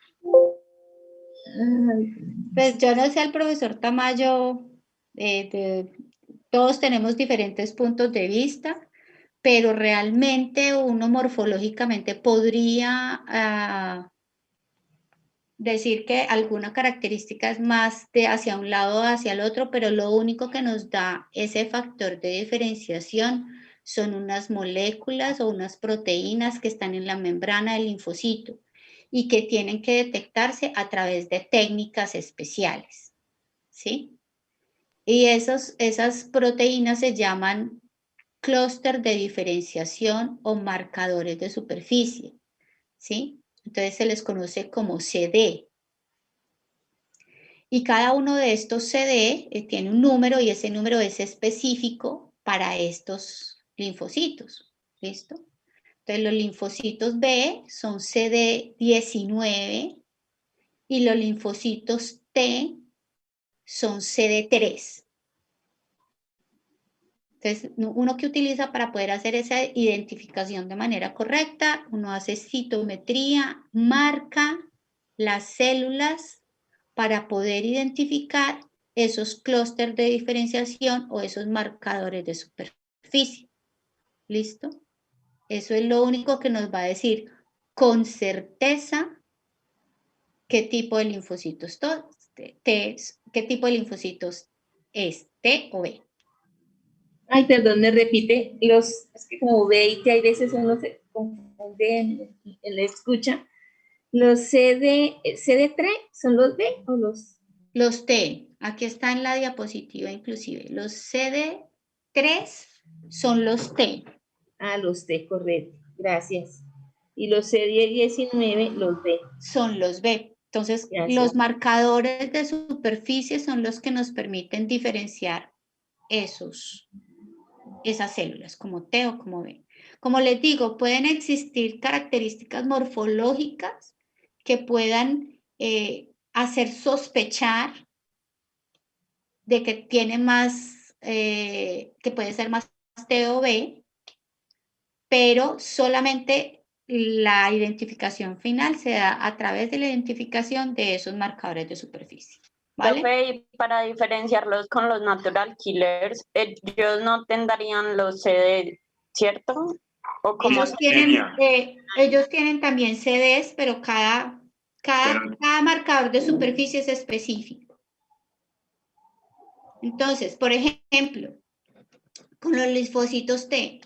Pues yo no sé, el profesor Tamayo, todos tenemos diferentes puntos de vista, pero realmente uno morfológicamente podría decir que alguna característica es más de hacia un lado o hacia el otro, pero lo único que nos da ese factor de diferenciación son unas moléculas o unas proteínas que están en la membrana del linfocito y que tienen que detectarse a través de técnicas especiales, ¿sí? Y esas proteínas se llaman clúster de diferenciación o marcadores de superficie, ¿sí? Entonces se les conoce como CD. Y cada uno de estos CD tiene un número y ese número es específico para estos linfocitos. ¿Listo? Entonces los linfocitos B son CD19 y los linfocitos T son CD3. Entonces, uno que utiliza para poder hacer esa identificación de manera correcta, uno hace citometría, marca las células para poder identificar esos clústeres de diferenciación o esos marcadores de superficie. ¿Listo? Eso es lo único que nos va a decir con certeza qué tipo de linfocitos qué tipo de linfocitos es, T o B. Ay, perdón, me repite, es que como ve y que hay veces uno se confunde en la escucha. ¿Los CD3 son los B o los? Los T, aquí está en la diapositiva inclusive. Los CD3 son los T. Ah, los T, correcto, gracias. Y los CD19, los B. Son los B. Entonces, gracias. Los marcadores de superficie son los que nos permiten diferenciar esos esas células, como T o como B. Como les digo, pueden existir características morfológicas que puedan hacer sospechar de que tiene más, que puede ser más T o B, pero solamente la identificación final se da a través de la identificación de esos marcadores de superficie. ¿Vale? Profe, y para diferenciarlos con los natural killers, ellos no tendrían los CD, ¿cierto? ¿O como ellos tienen también CDs, pero cada marcador de superficie es específico. Entonces, por ejemplo, con los linfocitos T.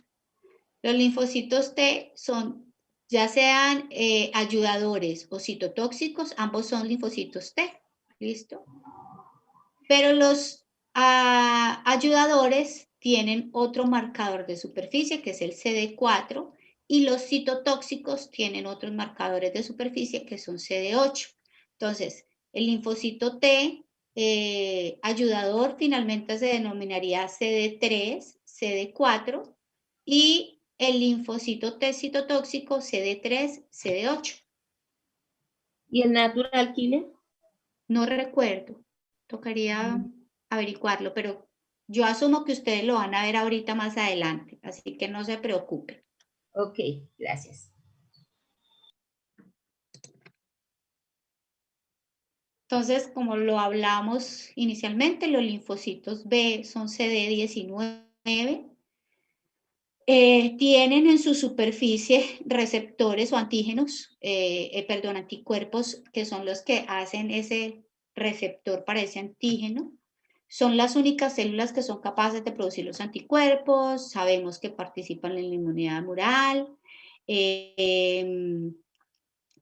Los linfocitos T son, ya sean ayudadores o citotóxicos, ambos son linfocitos T. ¿Listo? Pero los ayudadores tienen otro marcador de superficie, que es el CD4, y los citotóxicos tienen otros marcadores de superficie, que son CD8. Entonces, el linfocito T ayudador finalmente se denominaría CD3, CD4, y el linfocito T citotóxico CD3, CD8. ¿Y el natural killer? No recuerdo, tocaría averiguarlo, pero yo asumo que ustedes lo van a ver ahorita más adelante, así que no se preocupen. Ok, gracias. Entonces, como lo hablamos inicialmente, los linfocitos B son CD19, tienen en su superficie receptores o antígenos, anticuerpos, que son los que hacen ese receptor para ese antígeno. Son las únicas células que son capaces de producir los anticuerpos, sabemos que participan en la inmunidad humoral,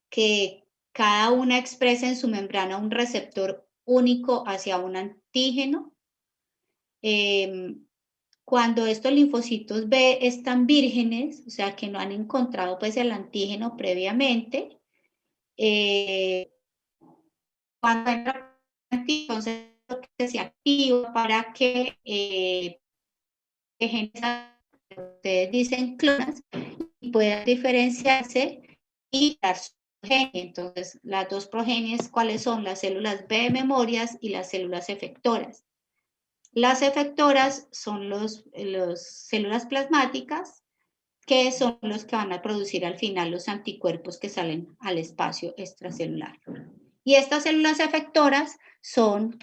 que cada una expresa en su membrana un receptor único hacia un antígeno. Cuando estos linfocitos B están vírgenes, o sea que no han encontrado pues el antígeno previamente, cuando entra el antígeno, entonces se activa para que genes, ustedes dicen clonas, y puedan diferenciarse y dar su progenie. Entonces, las dos progenies, ¿cuáles son? Las células B memorias y las células efectoras. Las efectoras son las células plasmáticas, que son los que van a producir al final los anticuerpos que salen al espacio extracelular. Y estas células efectoras son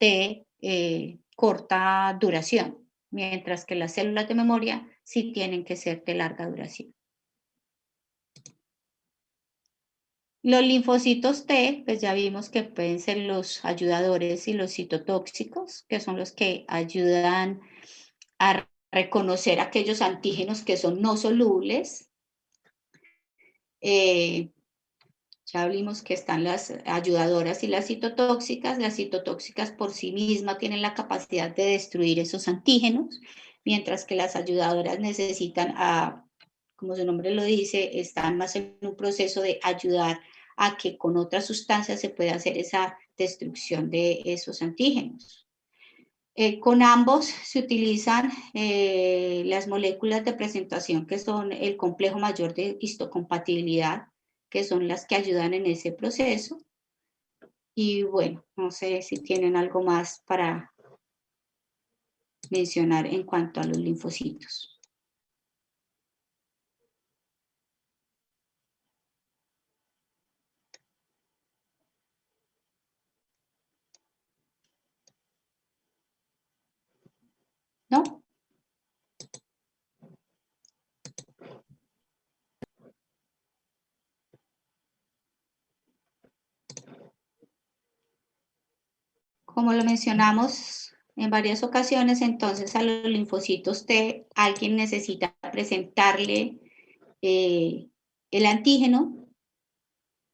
de corta duración, mientras que las células de memoria sí tienen que ser de larga duración. Los linfocitos T, pues ya vimos que pueden ser los ayudadores y los citotóxicos, que son los que ayudan a reconocer aquellos antígenos que son no solubles. Ya vimos que están las ayudadoras y las citotóxicas. Las citotóxicas por sí mismas tienen la capacidad de destruir esos antígenos, mientras que las ayudadoras necesitan, como su nombre lo dice, están más en un proceso de ayudar a que con otras sustancias se pueda hacer esa destrucción de esos antígenos. Con ambos se utilizan las moléculas de presentación, que son el complejo mayor de histocompatibilidad, que son las que ayudan en ese proceso. Y bueno, no sé si tienen algo más para mencionar en cuanto a los linfocitos. ¿No? Como lo mencionamos en varias ocasiones, entonces a los linfocitos T alguien necesita presentarle el antígeno,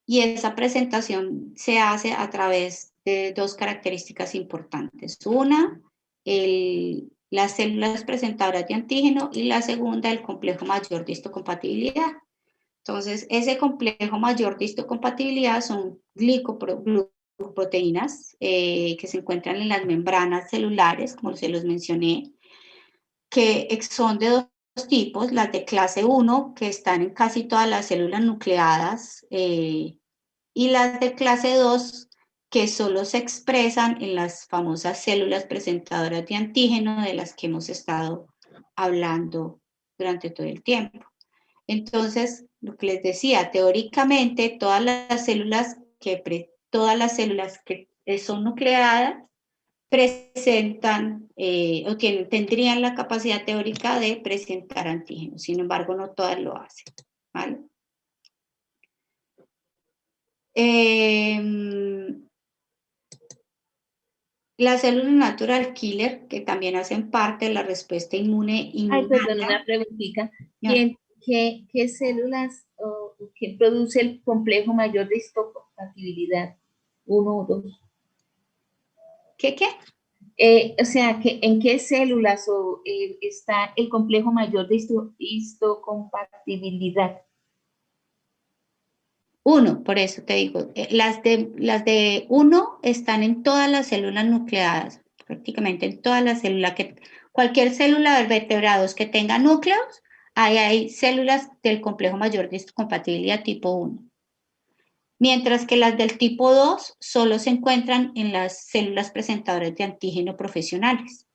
y esa presentación se hace a través de dos características importantes. Una, las células presentadoras de antígeno, y la segunda, el complejo mayor de histocompatibilidad. Entonces, ese complejo mayor de histocompatibilidad son glicoproteínas que se encuentran en las membranas celulares, como se los mencioné, que son de dos tipos, las de clase 1, que están en casi todas las células nucleadas, y las de clase 2, que solo se expresan en las famosas células presentadoras de antígeno de las que hemos estado hablando durante todo el tiempo. Entonces, lo que les decía, teóricamente todas las células que son nucleadas presentan o tendrían la capacidad teórica de presentar antígenos, sin embargo no todas lo hacen, ¿vale? Las células natural killer, que también hacen parte de la respuesta inmune Ay, perdón, una preguntita. ¿Qué células o qué produce el complejo mayor de histocompatibilidad? 1 o 2. ¿Qué? O sea, ¿en qué células está el complejo mayor de histocompatibilidad? 1, por eso te digo, las de 1 están en todas las células nucleadas, prácticamente en todas las células, cualquier célula de vertebrados que tenga núcleos, ahí hay células del complejo mayor de histocompatibilidad tipo 1. Mientras que las del tipo 2 solo se encuentran en las células presentadoras de antígeno profesionales.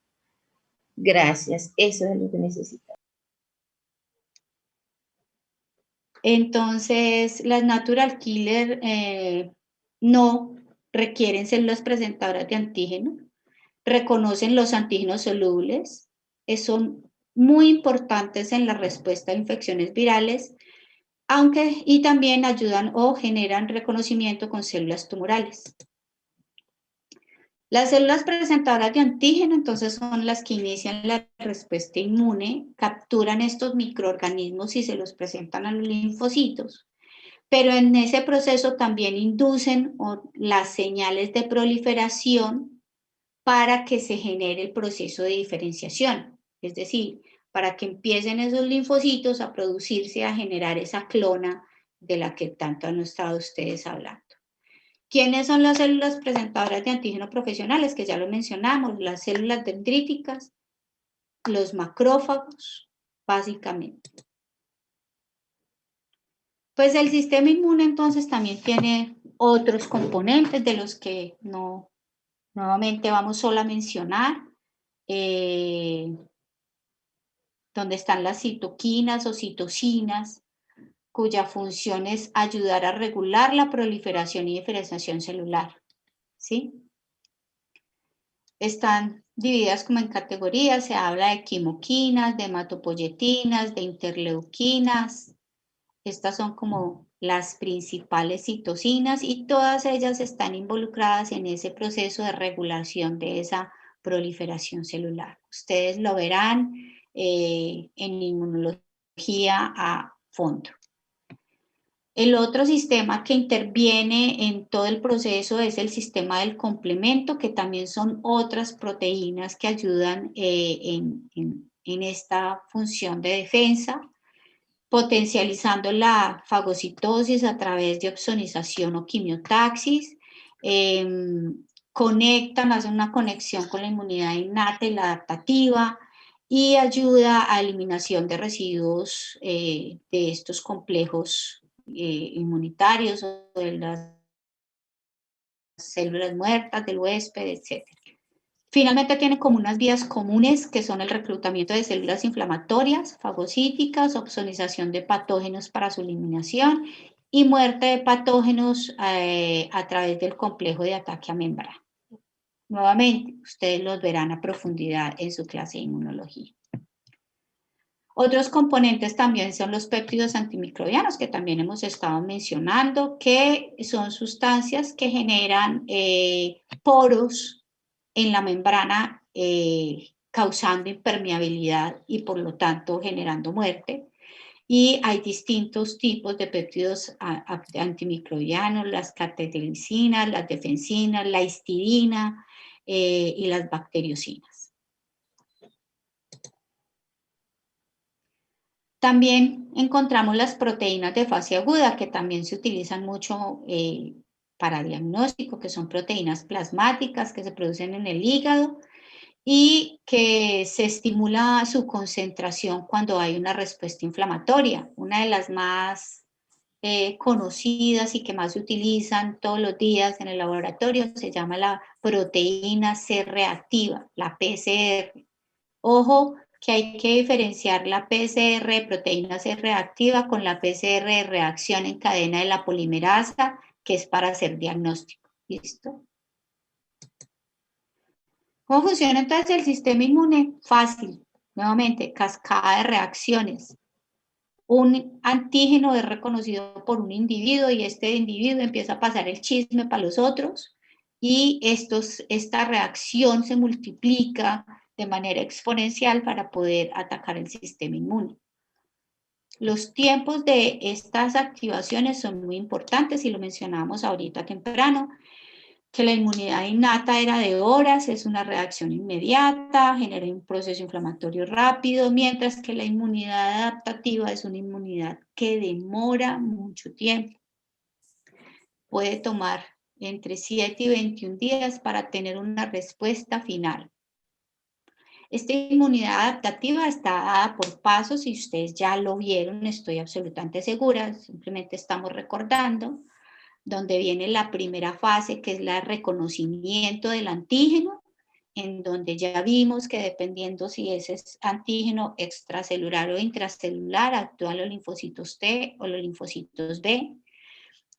Gracias, eso es lo que necesitamos. Entonces, las natural killer no requieren células presentadoras de antígeno, reconocen los antígenos solubles, son muy importantes en la respuesta a infecciones virales, y también ayudan o generan reconocimiento con células tumorales. Las células presentadoras de antígeno, entonces, son las que inician la respuesta inmune, capturan estos microorganismos y se los presentan a los linfocitos, pero en ese proceso también inducen las señales de proliferación para que se genere el proceso de diferenciación, es decir, para que empiecen esos linfocitos a producirse, a generar esa clona de la que tanto han estado ustedes hablando. ¿Quiénes son las células presentadoras de antígeno profesionales? Que ya lo mencionamos, las células dendríticas, los macrófagos, básicamente. Pues el sistema inmune entonces también tiene otros componentes de los que nuevamente vamos solo a mencionar, donde están las citoquinas o citocinas, cuya función es ayudar a regular la proliferación y diferenciación celular, ¿sí? Están divididas como en categorías, se habla de quimoquinas, de hematopoyetinas, de interleuquinas. Estas son como las principales citocinas y todas ellas están involucradas en ese proceso de regulación de esa proliferación celular. Ustedes lo verán en inmunología a fondo. El otro sistema que interviene en todo el proceso es el sistema del complemento, que también son otras proteínas que ayudan en esta función de defensa, potencializando la fagocitosis a través de opsonización o quimiotaxis, hacen una conexión con la inmunidad innata y la adaptativa, y ayuda a eliminación de residuos de estos complejos inmunitarios o de las células muertas del huésped, etc. Finalmente tiene como unas vías comunes que son el reclutamiento de células inflamatorias, fagocíticas, opsonización de patógenos para su eliminación y muerte de patógenos a través del complejo de ataque a membrana. Nuevamente, ustedes los verán a profundidad en su clase de inmunología. Otros componentes también son los péptidos antimicrobianos, que también hemos estado mencionando, que son sustancias que generan poros en la membrana, causando impermeabilidad y por lo tanto generando muerte. Y hay distintos tipos de péptidos antimicrobianos, las catetelicinas, las defensinas, la histidina y las bacteriocinas. También encontramos las proteínas de fase aguda, que también se utilizan mucho para diagnóstico, que son proteínas plasmáticas que se producen en el hígado y que se estimula su concentración cuando hay una respuesta inflamatoria. Una de las más conocidas y que más se utilizan todos los días en el laboratorio se llama la proteína C reactiva, la PCR. Ojo que hay que diferenciar la PCR, proteína C reactiva, con la PCR de reacción en cadena de la polimerasa, que es para hacer diagnóstico. ¿Listo? ¿Cómo funciona entonces el sistema inmune? Fácil. Nuevamente, cascada de reacciones. Un antígeno es reconocido por un individuo y este individuo empieza a pasar el chisme para los otros y esta reacción se multiplica de manera exponencial para poder atacar el sistema inmune. Los tiempos de estas activaciones son muy importantes y lo mencionamos ahorita temprano, que la inmunidad innata era de horas, es una reacción inmediata, genera un proceso inflamatorio rápido, mientras que la inmunidad adaptativa es una inmunidad que demora mucho tiempo. Puede tomar entre 7 y 21 días para tener una respuesta final. Esta inmunidad adaptativa está dada por pasos y ustedes ya lo vieron, estoy absolutamente segura, simplemente estamos recordando, donde viene la primera fase, que es el reconocimiento del antígeno, en donde ya vimos que dependiendo si ese es antígeno extracelular o intracelular, actúan los linfocitos T o los linfocitos B.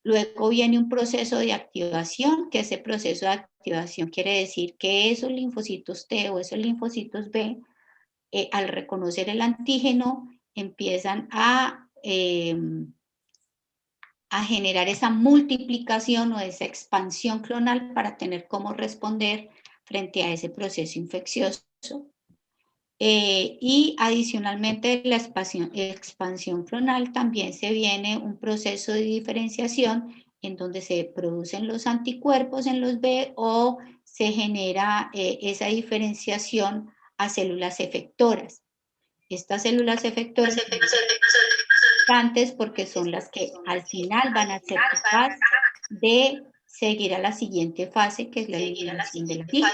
Luego viene un proceso de activación, que ese proceso de activación quiere decir que esos linfocitos T o esos linfocitos B, al reconocer el antígeno, empiezan a generar esa multiplicación o esa expansión clonal para tener cómo responder frente a ese proceso infeccioso. Y adicionalmente la expansión clonal también se viene un proceso de diferenciación en donde se producen los anticuerpos en los B o se genera esa diferenciación a células efectoras. Estas células efectoras son importantes porque son las que al final van a ser capaces de seguir a la siguiente fase, que es la eliminación del antígeno.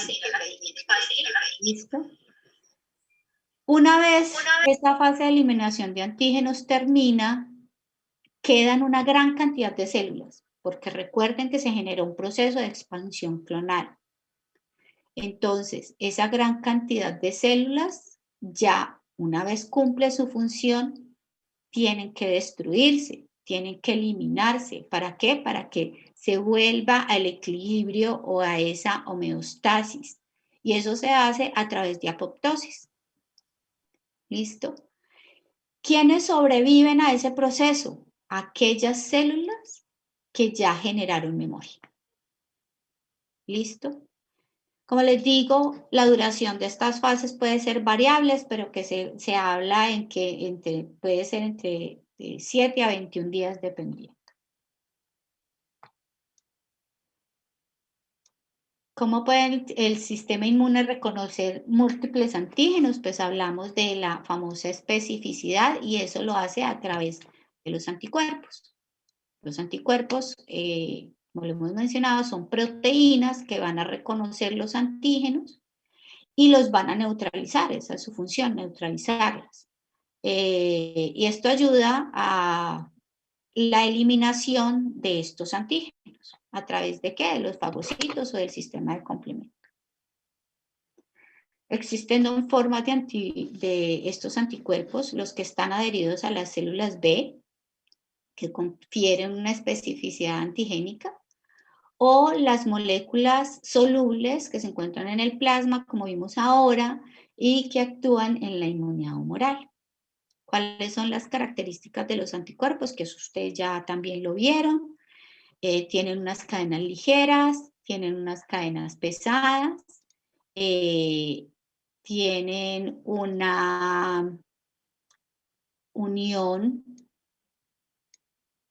¿Listo? Una vez esta fase de eliminación de antígenos termina, quedan una gran cantidad de células, porque recuerden que se generó un proceso de expansión clonal. Entonces, esa gran cantidad de células ya una vez cumple su función, tienen que destruirse, tienen que eliminarse. ¿Para qué? Para que se vuelva al equilibrio o a esa homeostasis. Y eso se hace a través de apoptosis. ¿Listo? ¿Quiénes sobreviven a ese proceso? Aquellas células que ya generaron memoria. ¿Listo? Como les digo, la duración de estas fases puede ser variables, pero que se habla en que puede ser entre 7 a 21 días dependiendo. ¿Cómo puede el sistema inmune reconocer múltiples antígenos? Pues hablamos de la famosa especificidad y eso lo hace a través de los anticuerpos. Los anticuerpos, como lo hemos mencionado, son proteínas que van a reconocer los antígenos y los van a neutralizar, esa es su función, neutralizarlas. Y esto ayuda a la eliminación de estos antígenos. ¿A través de qué? De los fagocitos o del sistema de complemento. Existen dos formas de estos anticuerpos, los que están adheridos a las células B, que confieren una especificidad antigénica, o las moléculas solubles que se encuentran en el plasma, como vimos ahora, y que actúan en la inmunidad humoral. ¿Cuáles son las características de los anticuerpos? Que eso ustedes ya también lo vieron. Tienen unas cadenas ligeras, tienen unas cadenas pesadas, tienen una unión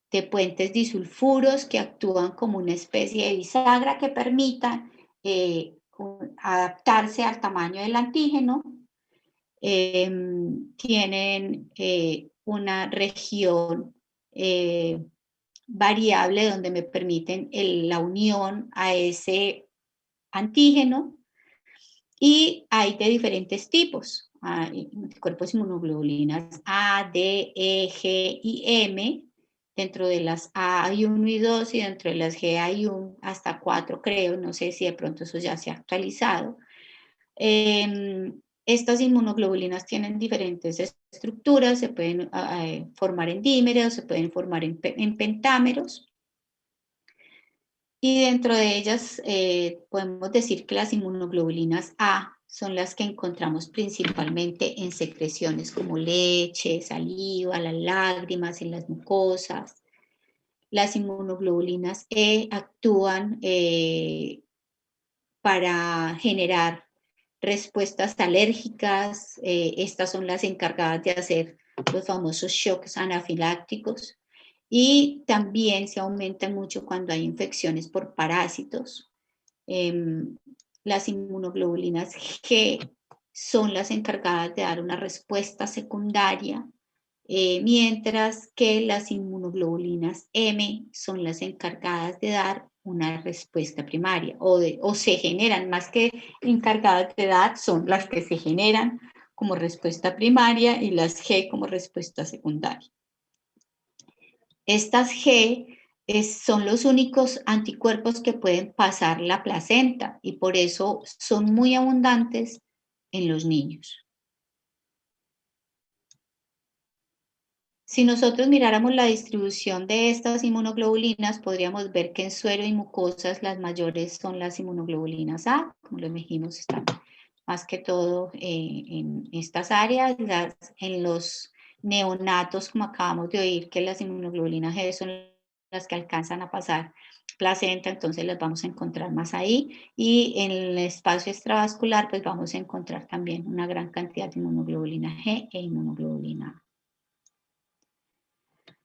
de puentes disulfuros que actúan como una especie de bisagra que permitan adaptarse al tamaño del antígeno. Tienen una región variable donde me permiten la unión a ese antígeno Y hay de diferentes tipos. Hay anticuerpos inmunoglobulinas A, D, E, G y M. Dentro de las A hay 1 y 2 y dentro de las G hay hasta 4, creo. No sé si de pronto eso ya se ha actualizado. Estas inmunoglobulinas tienen diferentes estructuras, se pueden formar en dímeros, se pueden formar en pentámeros. Y dentro de ellas podemos decir que las inmunoglobulinas A son las que encontramos principalmente en secreciones como leche, saliva, las lágrimas, en las mucosas. Las inmunoglobulinas E actúan para generar respuestas alérgicas. Estas son las encargadas de hacer los famosos shocks anafilácticos. Y también se aumentan mucho cuando hay infecciones por parásitos. Las inmunoglobulinas G son las encargadas de dar una respuesta secundaria, mientras que las inmunoglobulinas M son las encargadas de dar una respuesta primaria, o se generan, más que encargadas de dar, son las que se generan como respuesta primaria y las G como respuesta secundaria. Estas G son los únicos anticuerpos que pueden pasar la placenta y por eso son muy abundantes en los niños. Si nosotros miráramos la distribución de estas inmunoglobulinas, podríamos ver que en suero y mucosas las mayores son las inmunoglobulinas A, como lo dijimos, están más que todo en estas áreas. En los neonatos, como acabamos de oír, que las inmunoglobulinas G son las que alcanzan a pasar placenta, entonces las vamos a encontrar más ahí. Y en el espacio extravascular, pues vamos a encontrar también una gran cantidad de inmunoglobulina G e inmunoglobulina A.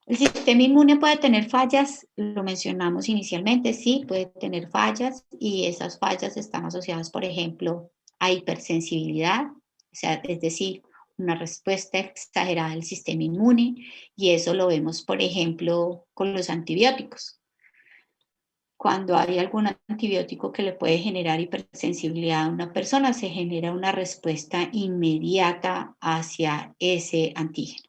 El sistema inmune puede tener fallas, lo mencionamos inicialmente, sí, puede tener fallas y esas fallas están asociadas, por ejemplo, a hipersensibilidad, o sea, es decir, una respuesta exagerada del sistema inmune, y eso lo vemos, por ejemplo, con los antibióticos. Cuando hay algún antibiótico que le puede generar hipersensibilidad a una persona, se genera una respuesta inmediata hacia ese antígeno.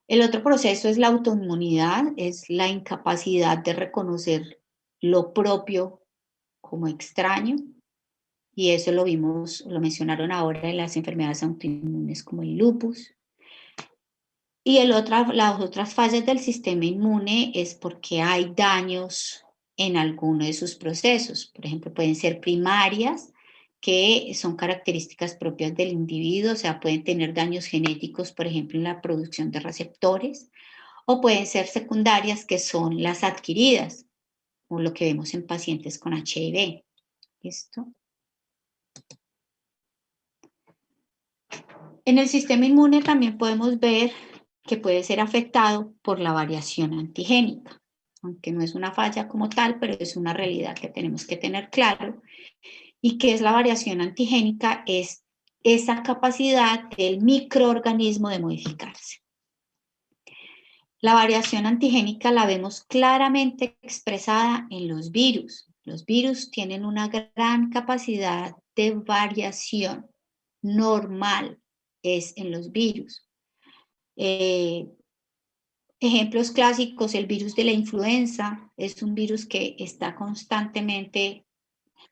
El otro proceso es la autoinmunidad, es la incapacidad de reconocer lo propio como extraño, y eso lo vimos, lo mencionaron ahora en las enfermedades autoinmunes como el lupus. Y las otras fallas del sistema inmune es porque hay daños en alguno de sus procesos. Por ejemplo, pueden ser primarias, que son características propias del individuo, o sea, pueden tener daños genéticos, por ejemplo, en la producción de receptores, o pueden ser secundarias, que son las adquiridas, como lo que vemos en pacientes con HIV. ¿Listo? En el sistema inmune también podemos ver que puede ser afectado por la variación antigénica, aunque no es una falla como tal, pero es una realidad que tenemos que tener claro. ¿Y qué es la variación antigénica? Es esa capacidad del microorganismo de modificarse. La variación antigénica la vemos claramente expresada en los virus. Los virus tienen una gran capacidad de variación normal, es en los virus. Ejemplos clásicos, el virus de la influenza es un virus que está constantemente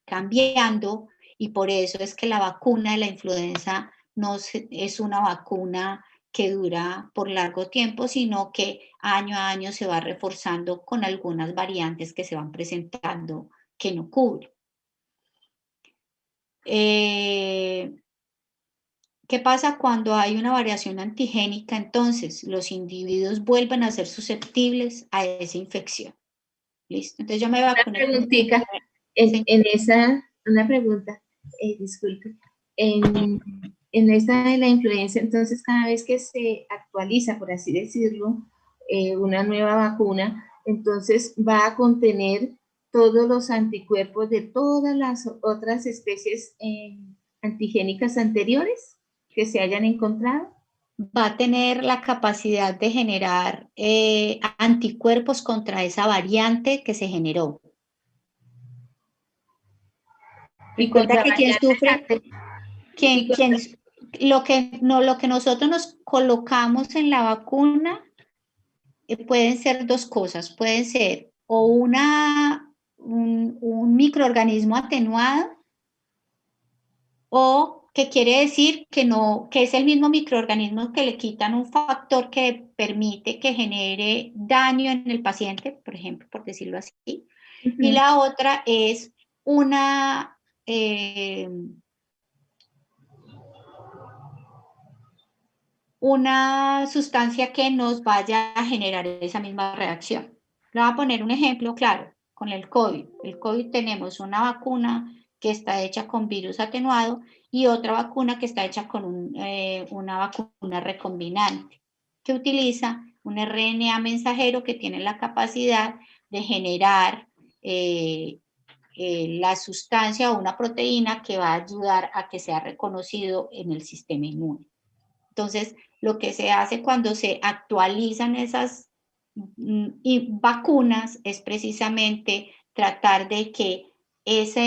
cambiando y por eso es que la vacuna de la influenza no es una vacuna que dura por largo tiempo, sino que año a año se va reforzando con algunas variantes que se van presentando que no cubre. ¿Qué pasa cuando hay una variación antigénica? Entonces, los individuos vuelven a ser susceptibles a esa infección. ¿Listo? Entonces, yo me vacuné. Una preguntita, una pregunta, disculpe. En esta de la influenza, entonces, cada vez que se actualiza, por así decirlo, una nueva vacuna, entonces va a contener todos los anticuerpos de todas las otras especies antigénicas anteriores que se hayan encontrado. Va a tener la capacidad de generar anticuerpos contra esa variante que se generó. Recuerda que quien sufre, lo que nosotros nos colocamos en la vacuna pueden ser dos cosas, pueden ser o un microorganismo atenuado, o que quiere decir que es el mismo microorganismo que le quitan un factor que permite que genere daño en el paciente, por ejemplo, por decirlo así. Y la otra es una sustancia que nos vaya a generar esa misma reacción. Le voy a poner un ejemplo claro con el COVID. El COVID tenemos una vacuna que está hecha con virus atenuado y otra vacuna que está hecha con una vacuna recombinante que utiliza un RNA mensajero que tiene la capacidad de generar la sustancia o una proteína que va a ayudar a que sea reconocido en el sistema inmune. Entonces, lo que se hace cuando se actualizan esas vacunas es precisamente tratar de que esa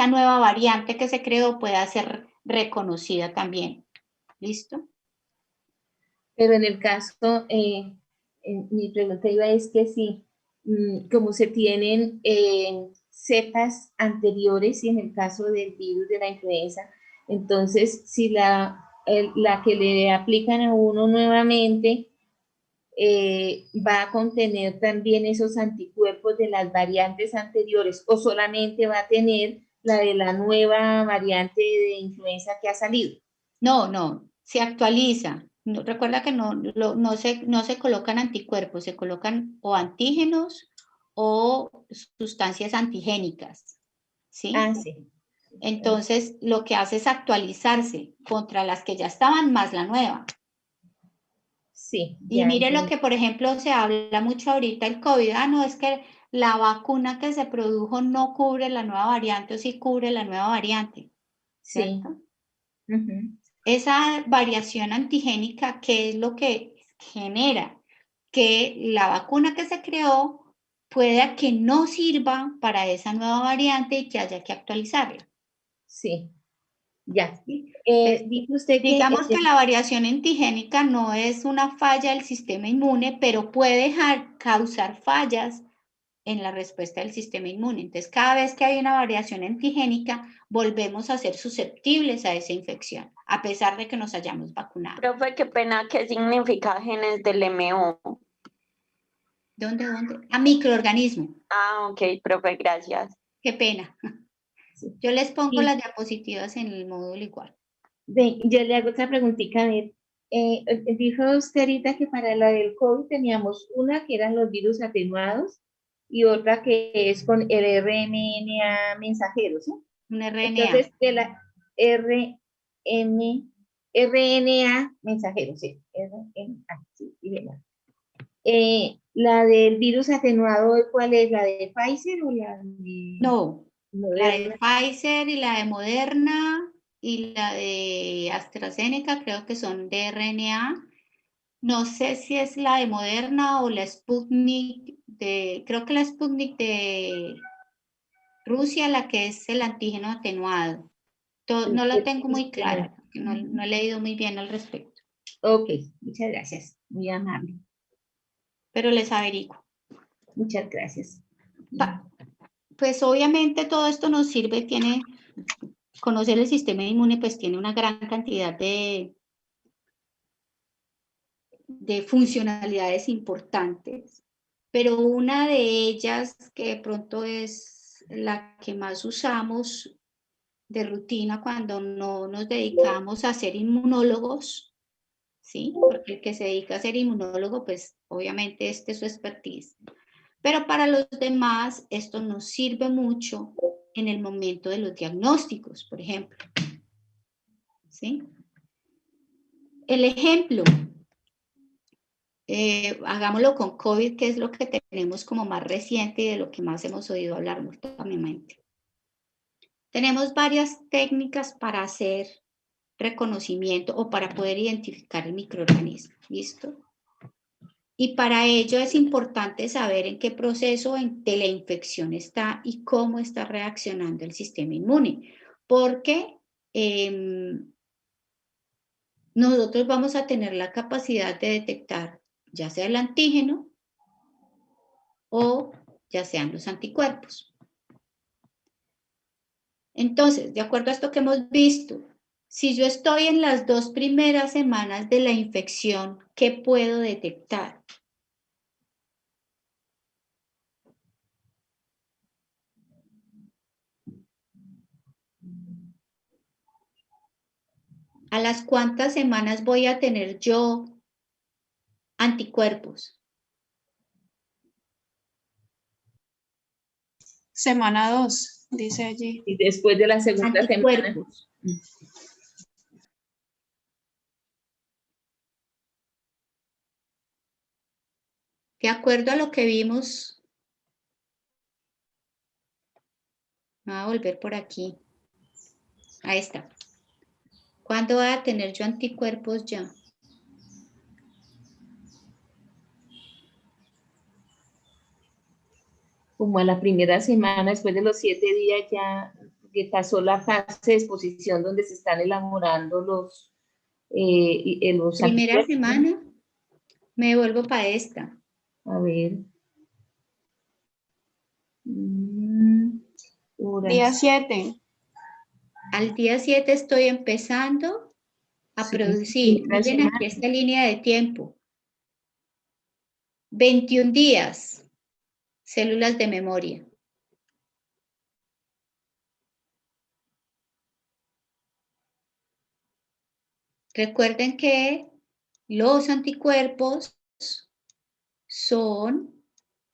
nueva variante que se creó pueda ser reconocida también. ¿Listo? Pero en el caso, mi pregunta iba es que si, como se tienen cepas anteriores, y en el caso del virus de la influenza, entonces si la que le aplican a uno nuevamente va a contener también esos anticuerpos de las variantes anteriores, o solamente va a tener la de la nueva variante de influenza que ha salido. No, se actualiza. Recuerda que no se colocan anticuerpos, se colocan o antígenos o sustancias antigénicas. ¿Sí? Ah, sí. Entonces, lo que hace es actualizarse contra las que ya estaban más la nueva. Sí. Y mire lo que, por ejemplo, se habla mucho ahorita el COVID. No, es que la vacuna que se produjo no cubre la nueva variante o sí cubre la nueva variante. ¿Cierto? Sí. Esa variación antigénica, ¿qué es lo que genera? Que la vacuna que se creó pueda que no sirva para esa nueva variante y que haya que actualizarla. Sí, ya. Dice usted digamos que la variación antigénica no es una falla del sistema inmune, pero puede causar fallas en la respuesta del sistema inmune. Entonces, cada vez que hay una variación antigénica, volvemos a ser susceptibles a esa infección, a pesar de que nos hayamos vacunado. Profe, qué pena, ¿qué significa genes del MO? ¿Dónde? A microorganismo. Ah, ok, profe, gracias. Qué pena. Yo les pongo las diapositivas en el módulo igual. Yo le hago otra preguntita, a ver. Dijo usted ahorita que para la del COVID teníamos una que eran los virus atenuados y otra que es con el RNA mensajero, ¿sí? Un RNA. Entonces, de la RNA mensajero, sí. RNA, sí, bien. La del virus atenuado, ¿cuál es? ¿La de Pfizer o la de...? No, Moderna? la de Pfizer y la de Moderna y la de AstraZeneca creo que son de RNA. No sé si es la de Moderna o la Sputnik creo que la Sputnik de Rusia, la que es el antígeno atenuado. No lo tengo muy claro, no he leído muy bien al respecto. Ok, muchas gracias, muy amable. Pero les averiguo. Muchas gracias. Pues obviamente todo esto nos sirve, conocer el sistema inmune pues tiene una gran cantidad de funcionalidades importantes, pero una de ellas que de pronto es la que más usamos de rutina cuando no nos dedicamos a ser inmunólogos, ¿sí? Porque el que se dedica a ser inmunólogo, pues obviamente es su expertise. Pero para los demás esto nos sirve mucho en el momento de los diagnósticos, por ejemplo. ¿Sí? El ejemplo, hagámoslo con COVID, que es lo que tenemos como más reciente y de lo que más hemos oído hablar últimamente. Tenemos varias técnicas para hacer reconocimiento o para poder identificar el microorganismo. ¿Listo? Y para ello es importante saber en qué proceso de la infección está y cómo está reaccionando el sistema inmune, porque nosotros vamos a tener la capacidad de detectar ya sea el antígeno o ya sean los anticuerpos. Entonces, de acuerdo a esto que hemos visto, si yo estoy en las 2 primeras semanas de la infección, ¿qué puedo detectar? ¿A las cuántas semanas voy a tener yo anticuerpos? Semana 2, dice allí. Y después de la segunda semana. De acuerdo a lo que vimos, me voy a volver por aquí. Ahí está. ¿Cuándo voy a tener yo anticuerpos ya? Como a la primera semana, después de los 7 días ya que pasó la fase de exposición donde se están elaborando los Primera anticuerpos. semana, me vuelvo para esta. A ver. Día 7. Al día 7 estoy empezando a producir. Miren aquí esta línea de tiempo. 21 días, células de memoria. Recuerden que los anticuerpos son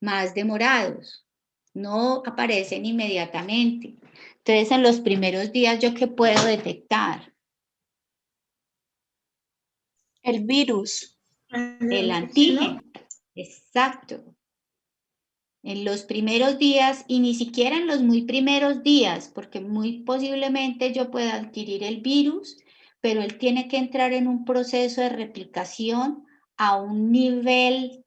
más demorados, no aparecen inmediatamente. Entonces, en los primeros días, ¿yo qué puedo detectar? El virus. El antígeno. Exacto. En los primeros días, y ni siquiera en los muy primeros días, porque muy posiblemente yo pueda adquirir el virus, pero él tiene que entrar en un proceso de replicación a un nivel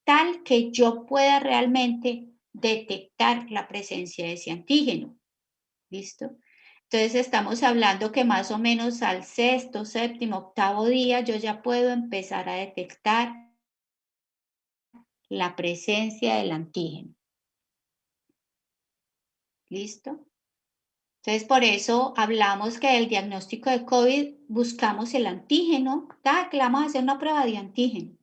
tal que yo pueda realmente detectar la presencia de ese antígeno. ¿Listo? Entonces estamos hablando que más o menos al 6º, 7º, 8º día yo ya puedo empezar a detectar la presencia del antígeno. ¿Listo? Entonces, por eso hablamos que el diagnóstico de COVID buscamos el antígeno. Que le vamos a hacer una prueba de antígeno.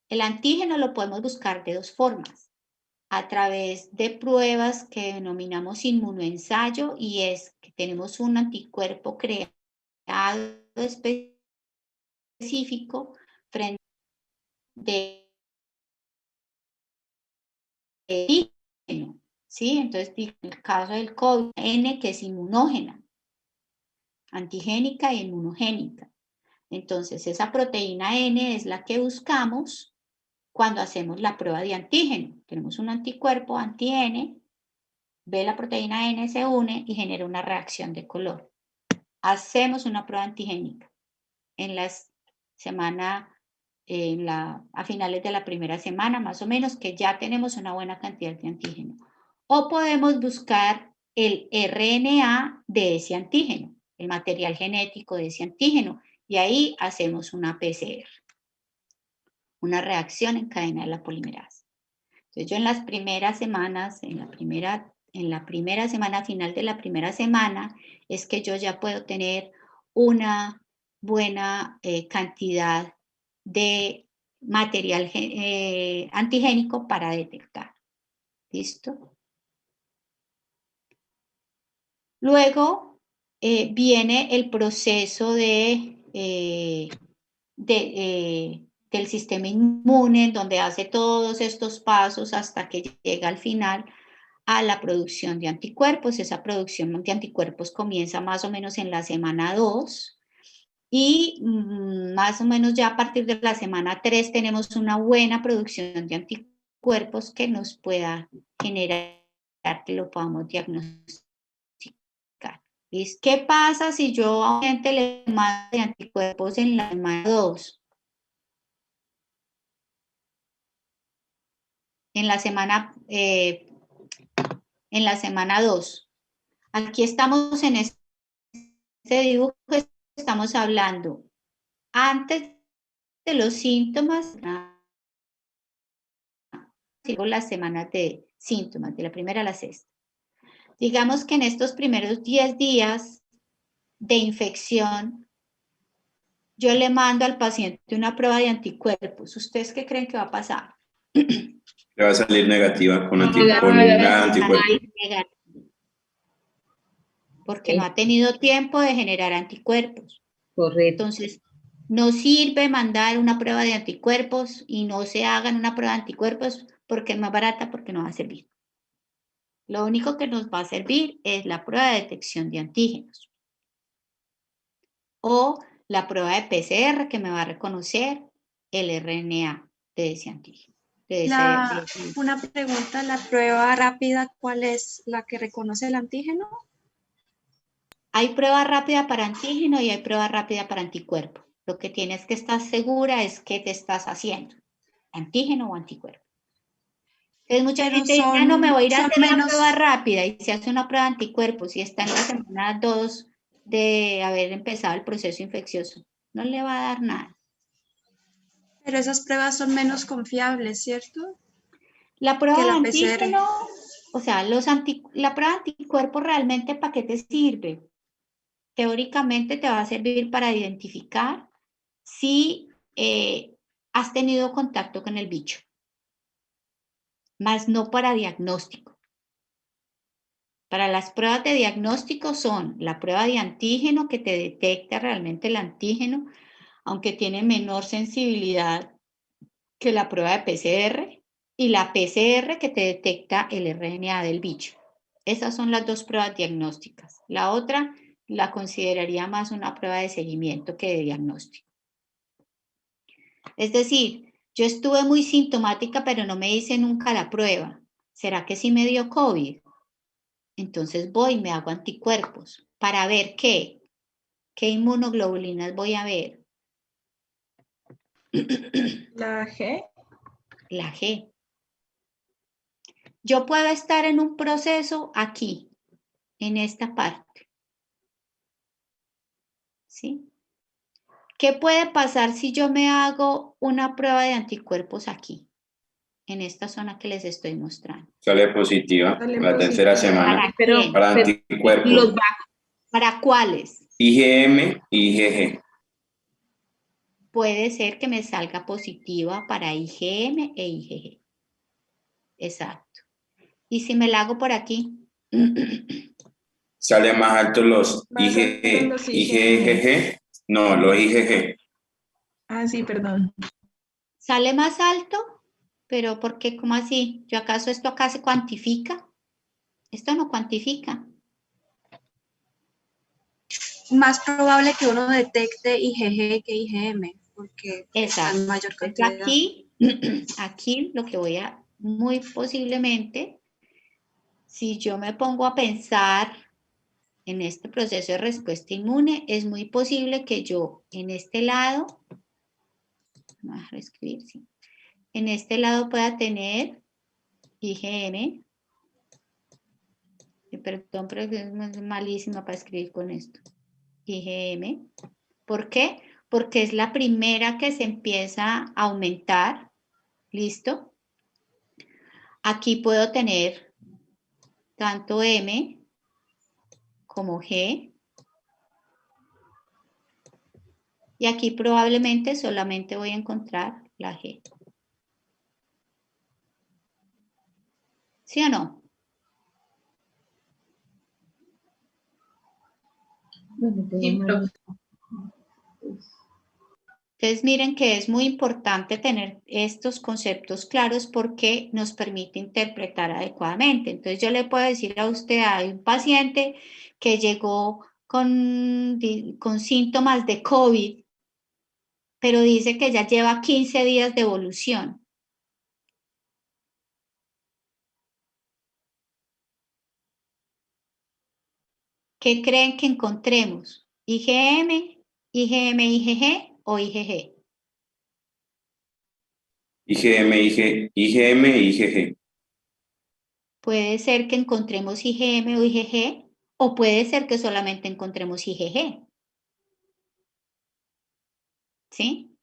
El antígeno lo podemos buscar de 2 formas. A través de pruebas que denominamos inmunoensayo, y es que tenemos un anticuerpo creado específico frente de antígeno. ¿Sí? Entonces, en el caso del COVID, N, que es inmunógena, antigénica e inmunogénica. Entonces, esa proteína N es la que buscamos cuando hacemos la prueba de antígeno. Tenemos un anticuerpo anti-N, ve la proteína N, se une y genera una reacción de color. Hacemos una prueba antigénica a finales de la primera semana, más o menos, que ya tenemos una buena cantidad de antígeno. O podemos buscar el RNA de ese antígeno, el material genético de ese antígeno, y ahí hacemos una PCR, una reacción en cadena de la polimerasa. Entonces, yo en las primeras semanas, en la primera semana, final de la primera semana, es que yo ya puedo tener una buena cantidad de material antigénico para detectar. ¿Listo? Luego viene el proceso del sistema inmune, donde hace todos estos pasos hasta que llega al final a la producción de anticuerpos. Esa producción de anticuerpos comienza más o menos en la semana 2 y más o menos ya a partir de la semana 3 tenemos una buena producción de anticuerpos que nos pueda generar que lo podamos diagnosticar. ¿Qué pasa si yo a un paciente le mando anticuerpos en la semana 2? en la semana 2. Aquí estamos en este dibujo, estamos hablando antes de los síntomas, las semanas de síntomas, de la primera a la sexta. Digamos que en estos primeros 10 días de infección, yo le mando al paciente una prueba de anticuerpos. ¿Ustedes qué creen que va a pasar? Le va a salir negativa con anticuerpos. Porque no ha tenido tiempo de generar anticuerpos. Correcto. Entonces, no sirve mandar una prueba de anticuerpos y no se hagan una prueba de anticuerpos porque es más barata, porque no va a servir. Lo único que nos va a servir es la prueba de detección de antígenos. O la prueba de PCR que me va a reconocer el RNA de ese antígeno. Una pregunta, ¿la prueba rápida cuál es? ¿La que reconoce el antígeno? Hay prueba rápida para antígeno y hay prueba rápida para anticuerpo. Lo que tienes que estar segura es qué te estás haciendo, antígeno o anticuerpo. Entonces mucha gente dice, no, me voy a ir a hacer una prueba rápida y se hace una prueba de anticuerpos y está en la semana 2 de haber empezado el proceso infeccioso. No le va a dar nada. Pero esas pruebas son menos confiables, ¿cierto? La prueba de PCR. antígeno, o sea, la prueba de anticuerpo realmente ¿para qué te sirve? Teóricamente te va a servir para identificar si has tenido contacto con el bicho, más no para diagnóstico. Para las pruebas de diagnóstico son la prueba de antígeno que te detecta realmente el antígeno, aunque tiene menor sensibilidad que la prueba de PCR, y la PCR que te detecta el RNA del bicho. Esas son las dos pruebas diagnósticas. La otra la consideraría más una prueba de seguimiento que de diagnóstico. Es decir, yo estuve muy sintomática, pero no me hice nunca la prueba. ¿Será que sí me dio COVID? Entonces voy y me hago anticuerpos para ver qué inmunoglobulinas voy a ver. La G. La G. Yo puedo estar en un proceso aquí, en esta parte. ¿Sí? ¿Qué puede pasar si yo me hago una prueba de anticuerpos aquí? En esta zona que les estoy mostrando. Sale positiva la tercera semana. Para anticuerpos. ¿Para cuáles? IgM y IgG. Puede ser que me salga positiva para IgM e IgG. Exacto. ¿Y si me la hago por aquí? Sale más alto los IgG. No, los IgG. Ah, sí, perdón. ¿Sale más alto? ¿Pero por qué? ¿Cómo así? ¿Yo acaso esto acá se cuantifica? Esto no cuantifica. Más probable que uno detecte IgG que IgM, porque está en mayor cantidad. Aquí lo que voy a, muy posiblemente, si yo me pongo a pensar en este proceso de respuesta inmune, es muy posible que yo en este lado, vamos a reescribir, sí, en este lado pueda tener IgM. Perdón, pero es malísima para escribir con esto. IgM. ¿Por qué? Porque es la primera que se empieza a aumentar. ¿Listo? Aquí puedo tener tanto M como G. Y aquí probablemente solamente voy a encontrar la G. ¿Sí o no? Entonces miren que es muy importante tener estos conceptos claros porque nos permite interpretar adecuadamente. Entonces yo le puedo decir a usted, hay un paciente que llegó con síntomas de COVID, pero dice que ya lleva 15 días de evolución. ¿Qué creen que encontremos? ¿IgM, IgM, IgG o IgG? IgM, IgM, IgG. Puede ser que encontremos IgM o IgG, o puede ser que solamente encontremos IgG. ¿Sí?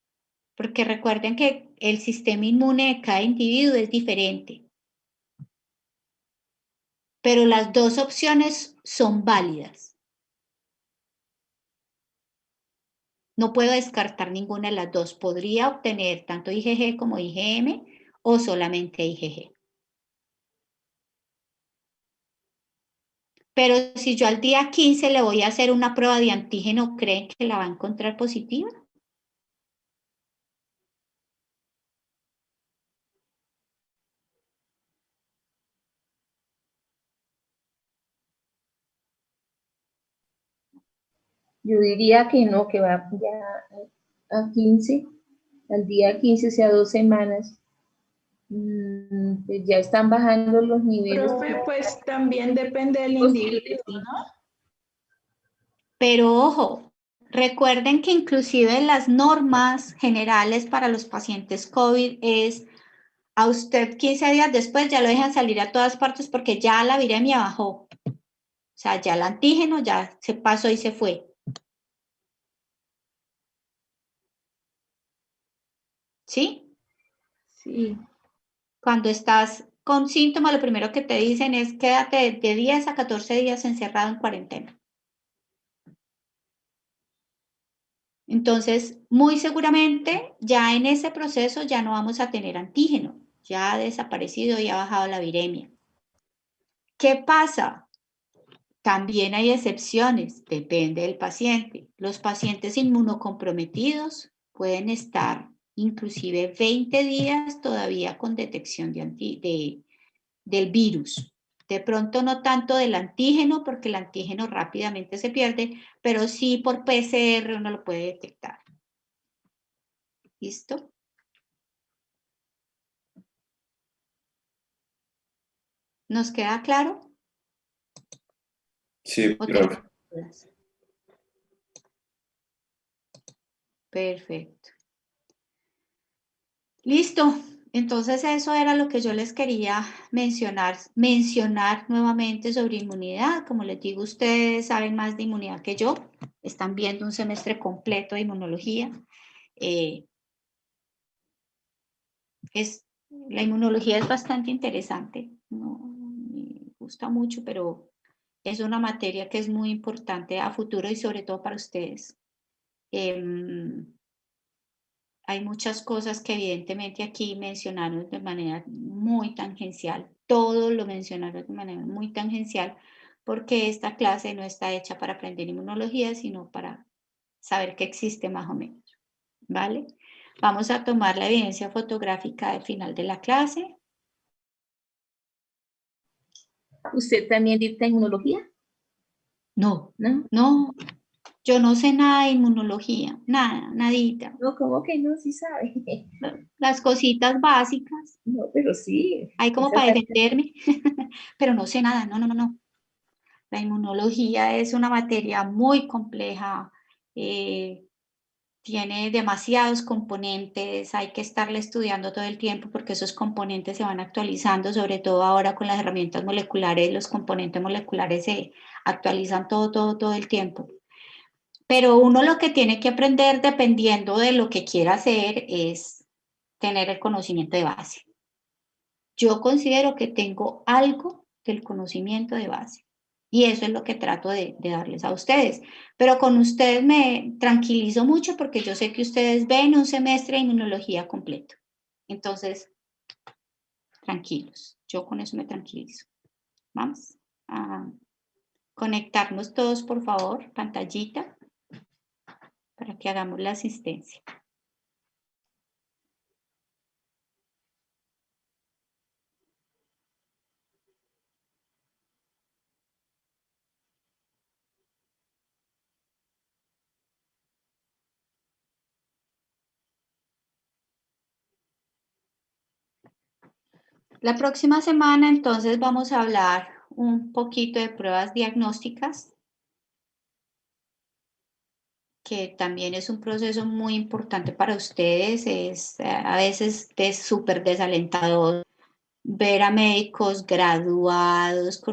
Porque recuerden que el sistema inmune de cada individuo es diferente. Pero las dos opciones son válidas. No puedo descartar ninguna de las dos. Podría obtener tanto IgG como IgM o solamente IgG. Pero si yo al día 15 le voy a hacer una prueba de antígeno, ¿creen que la va a encontrar positiva? Yo diría que no, que va ya a 15, al día 15, o sea, 2 semanas. Pues ya están bajando los niveles. Profe, pues también depende del individuo, ¿no? Pero ojo, recuerden que inclusive las normas generales para los pacientes COVID es a usted 15 días después ya lo dejan salir a todas partes porque ya la viremia bajó. O sea, ya el antígeno ya se pasó y se fue. ¿Sí? Sí. Cuando estás con síntomas, lo primero que te dicen es quédate de 10 a 14 días encerrado en cuarentena. Entonces, muy seguramente ya en ese proceso ya no vamos a tener antígeno. Ya ha desaparecido y ha bajado la viremia. ¿Qué pasa? También hay excepciones, depende del paciente. Los pacientes inmunocomprometidos pueden estar inclusive 20 días todavía con detección del virus. De pronto no tanto del antígeno, porque el antígeno rápidamente se pierde, pero sí por PCR uno lo puede detectar. ¿Listo? ¿Nos queda claro? Sí, profe. Perfecto. Listo. Entonces eso era lo que yo les quería mencionar nuevamente sobre inmunidad. Como les digo, ustedes saben más de inmunidad que yo. Están viendo un semestre completo de inmunología. La inmunología es bastante interesante. No, me gusta mucho, pero es una materia que es muy importante a futuro y sobre todo para ustedes. Hay muchas cosas que evidentemente aquí mencionaron de manera muy tangencial. Todo lo mencionaron de manera muy tangencial porque esta clase no está hecha para aprender inmunología, sino para saber que existe más o menos. ¿Vale? Vamos a tomar la evidencia fotográfica al final de la clase. ¿Usted también dicta inmunología? No, no. Yo no sé nada de inmunología, nada, nadita. No, ¿cómo que no? Sí sabe. Las cositas básicas. No, pero sí. Hay como para defenderme, pero no sé nada, no. La inmunología es una materia muy compleja, tiene demasiados componentes, hay que estarla estudiando todo el tiempo porque esos componentes se van actualizando, sobre todo ahora con las herramientas moleculares, los componentes moleculares se actualizan todo el tiempo. Pero uno lo que tiene que aprender dependiendo de lo que quiera hacer es tener el conocimiento de base. Yo considero que tengo algo del conocimiento de base y eso es lo que trato de darles a ustedes. Pero con ustedes me tranquilizo mucho porque yo sé que ustedes ven un semestre de inmunología completo. Entonces, tranquilos, yo con eso me tranquilizo. Vamos a conectarnos todos, por favor, pantallita, para que hagamos la asistencia. La próxima semana entonces vamos a hablar un poquito de pruebas diagnósticas. que también es un proceso muy importante para ustedes, es a veces súper desalentador ver a médicos graduados con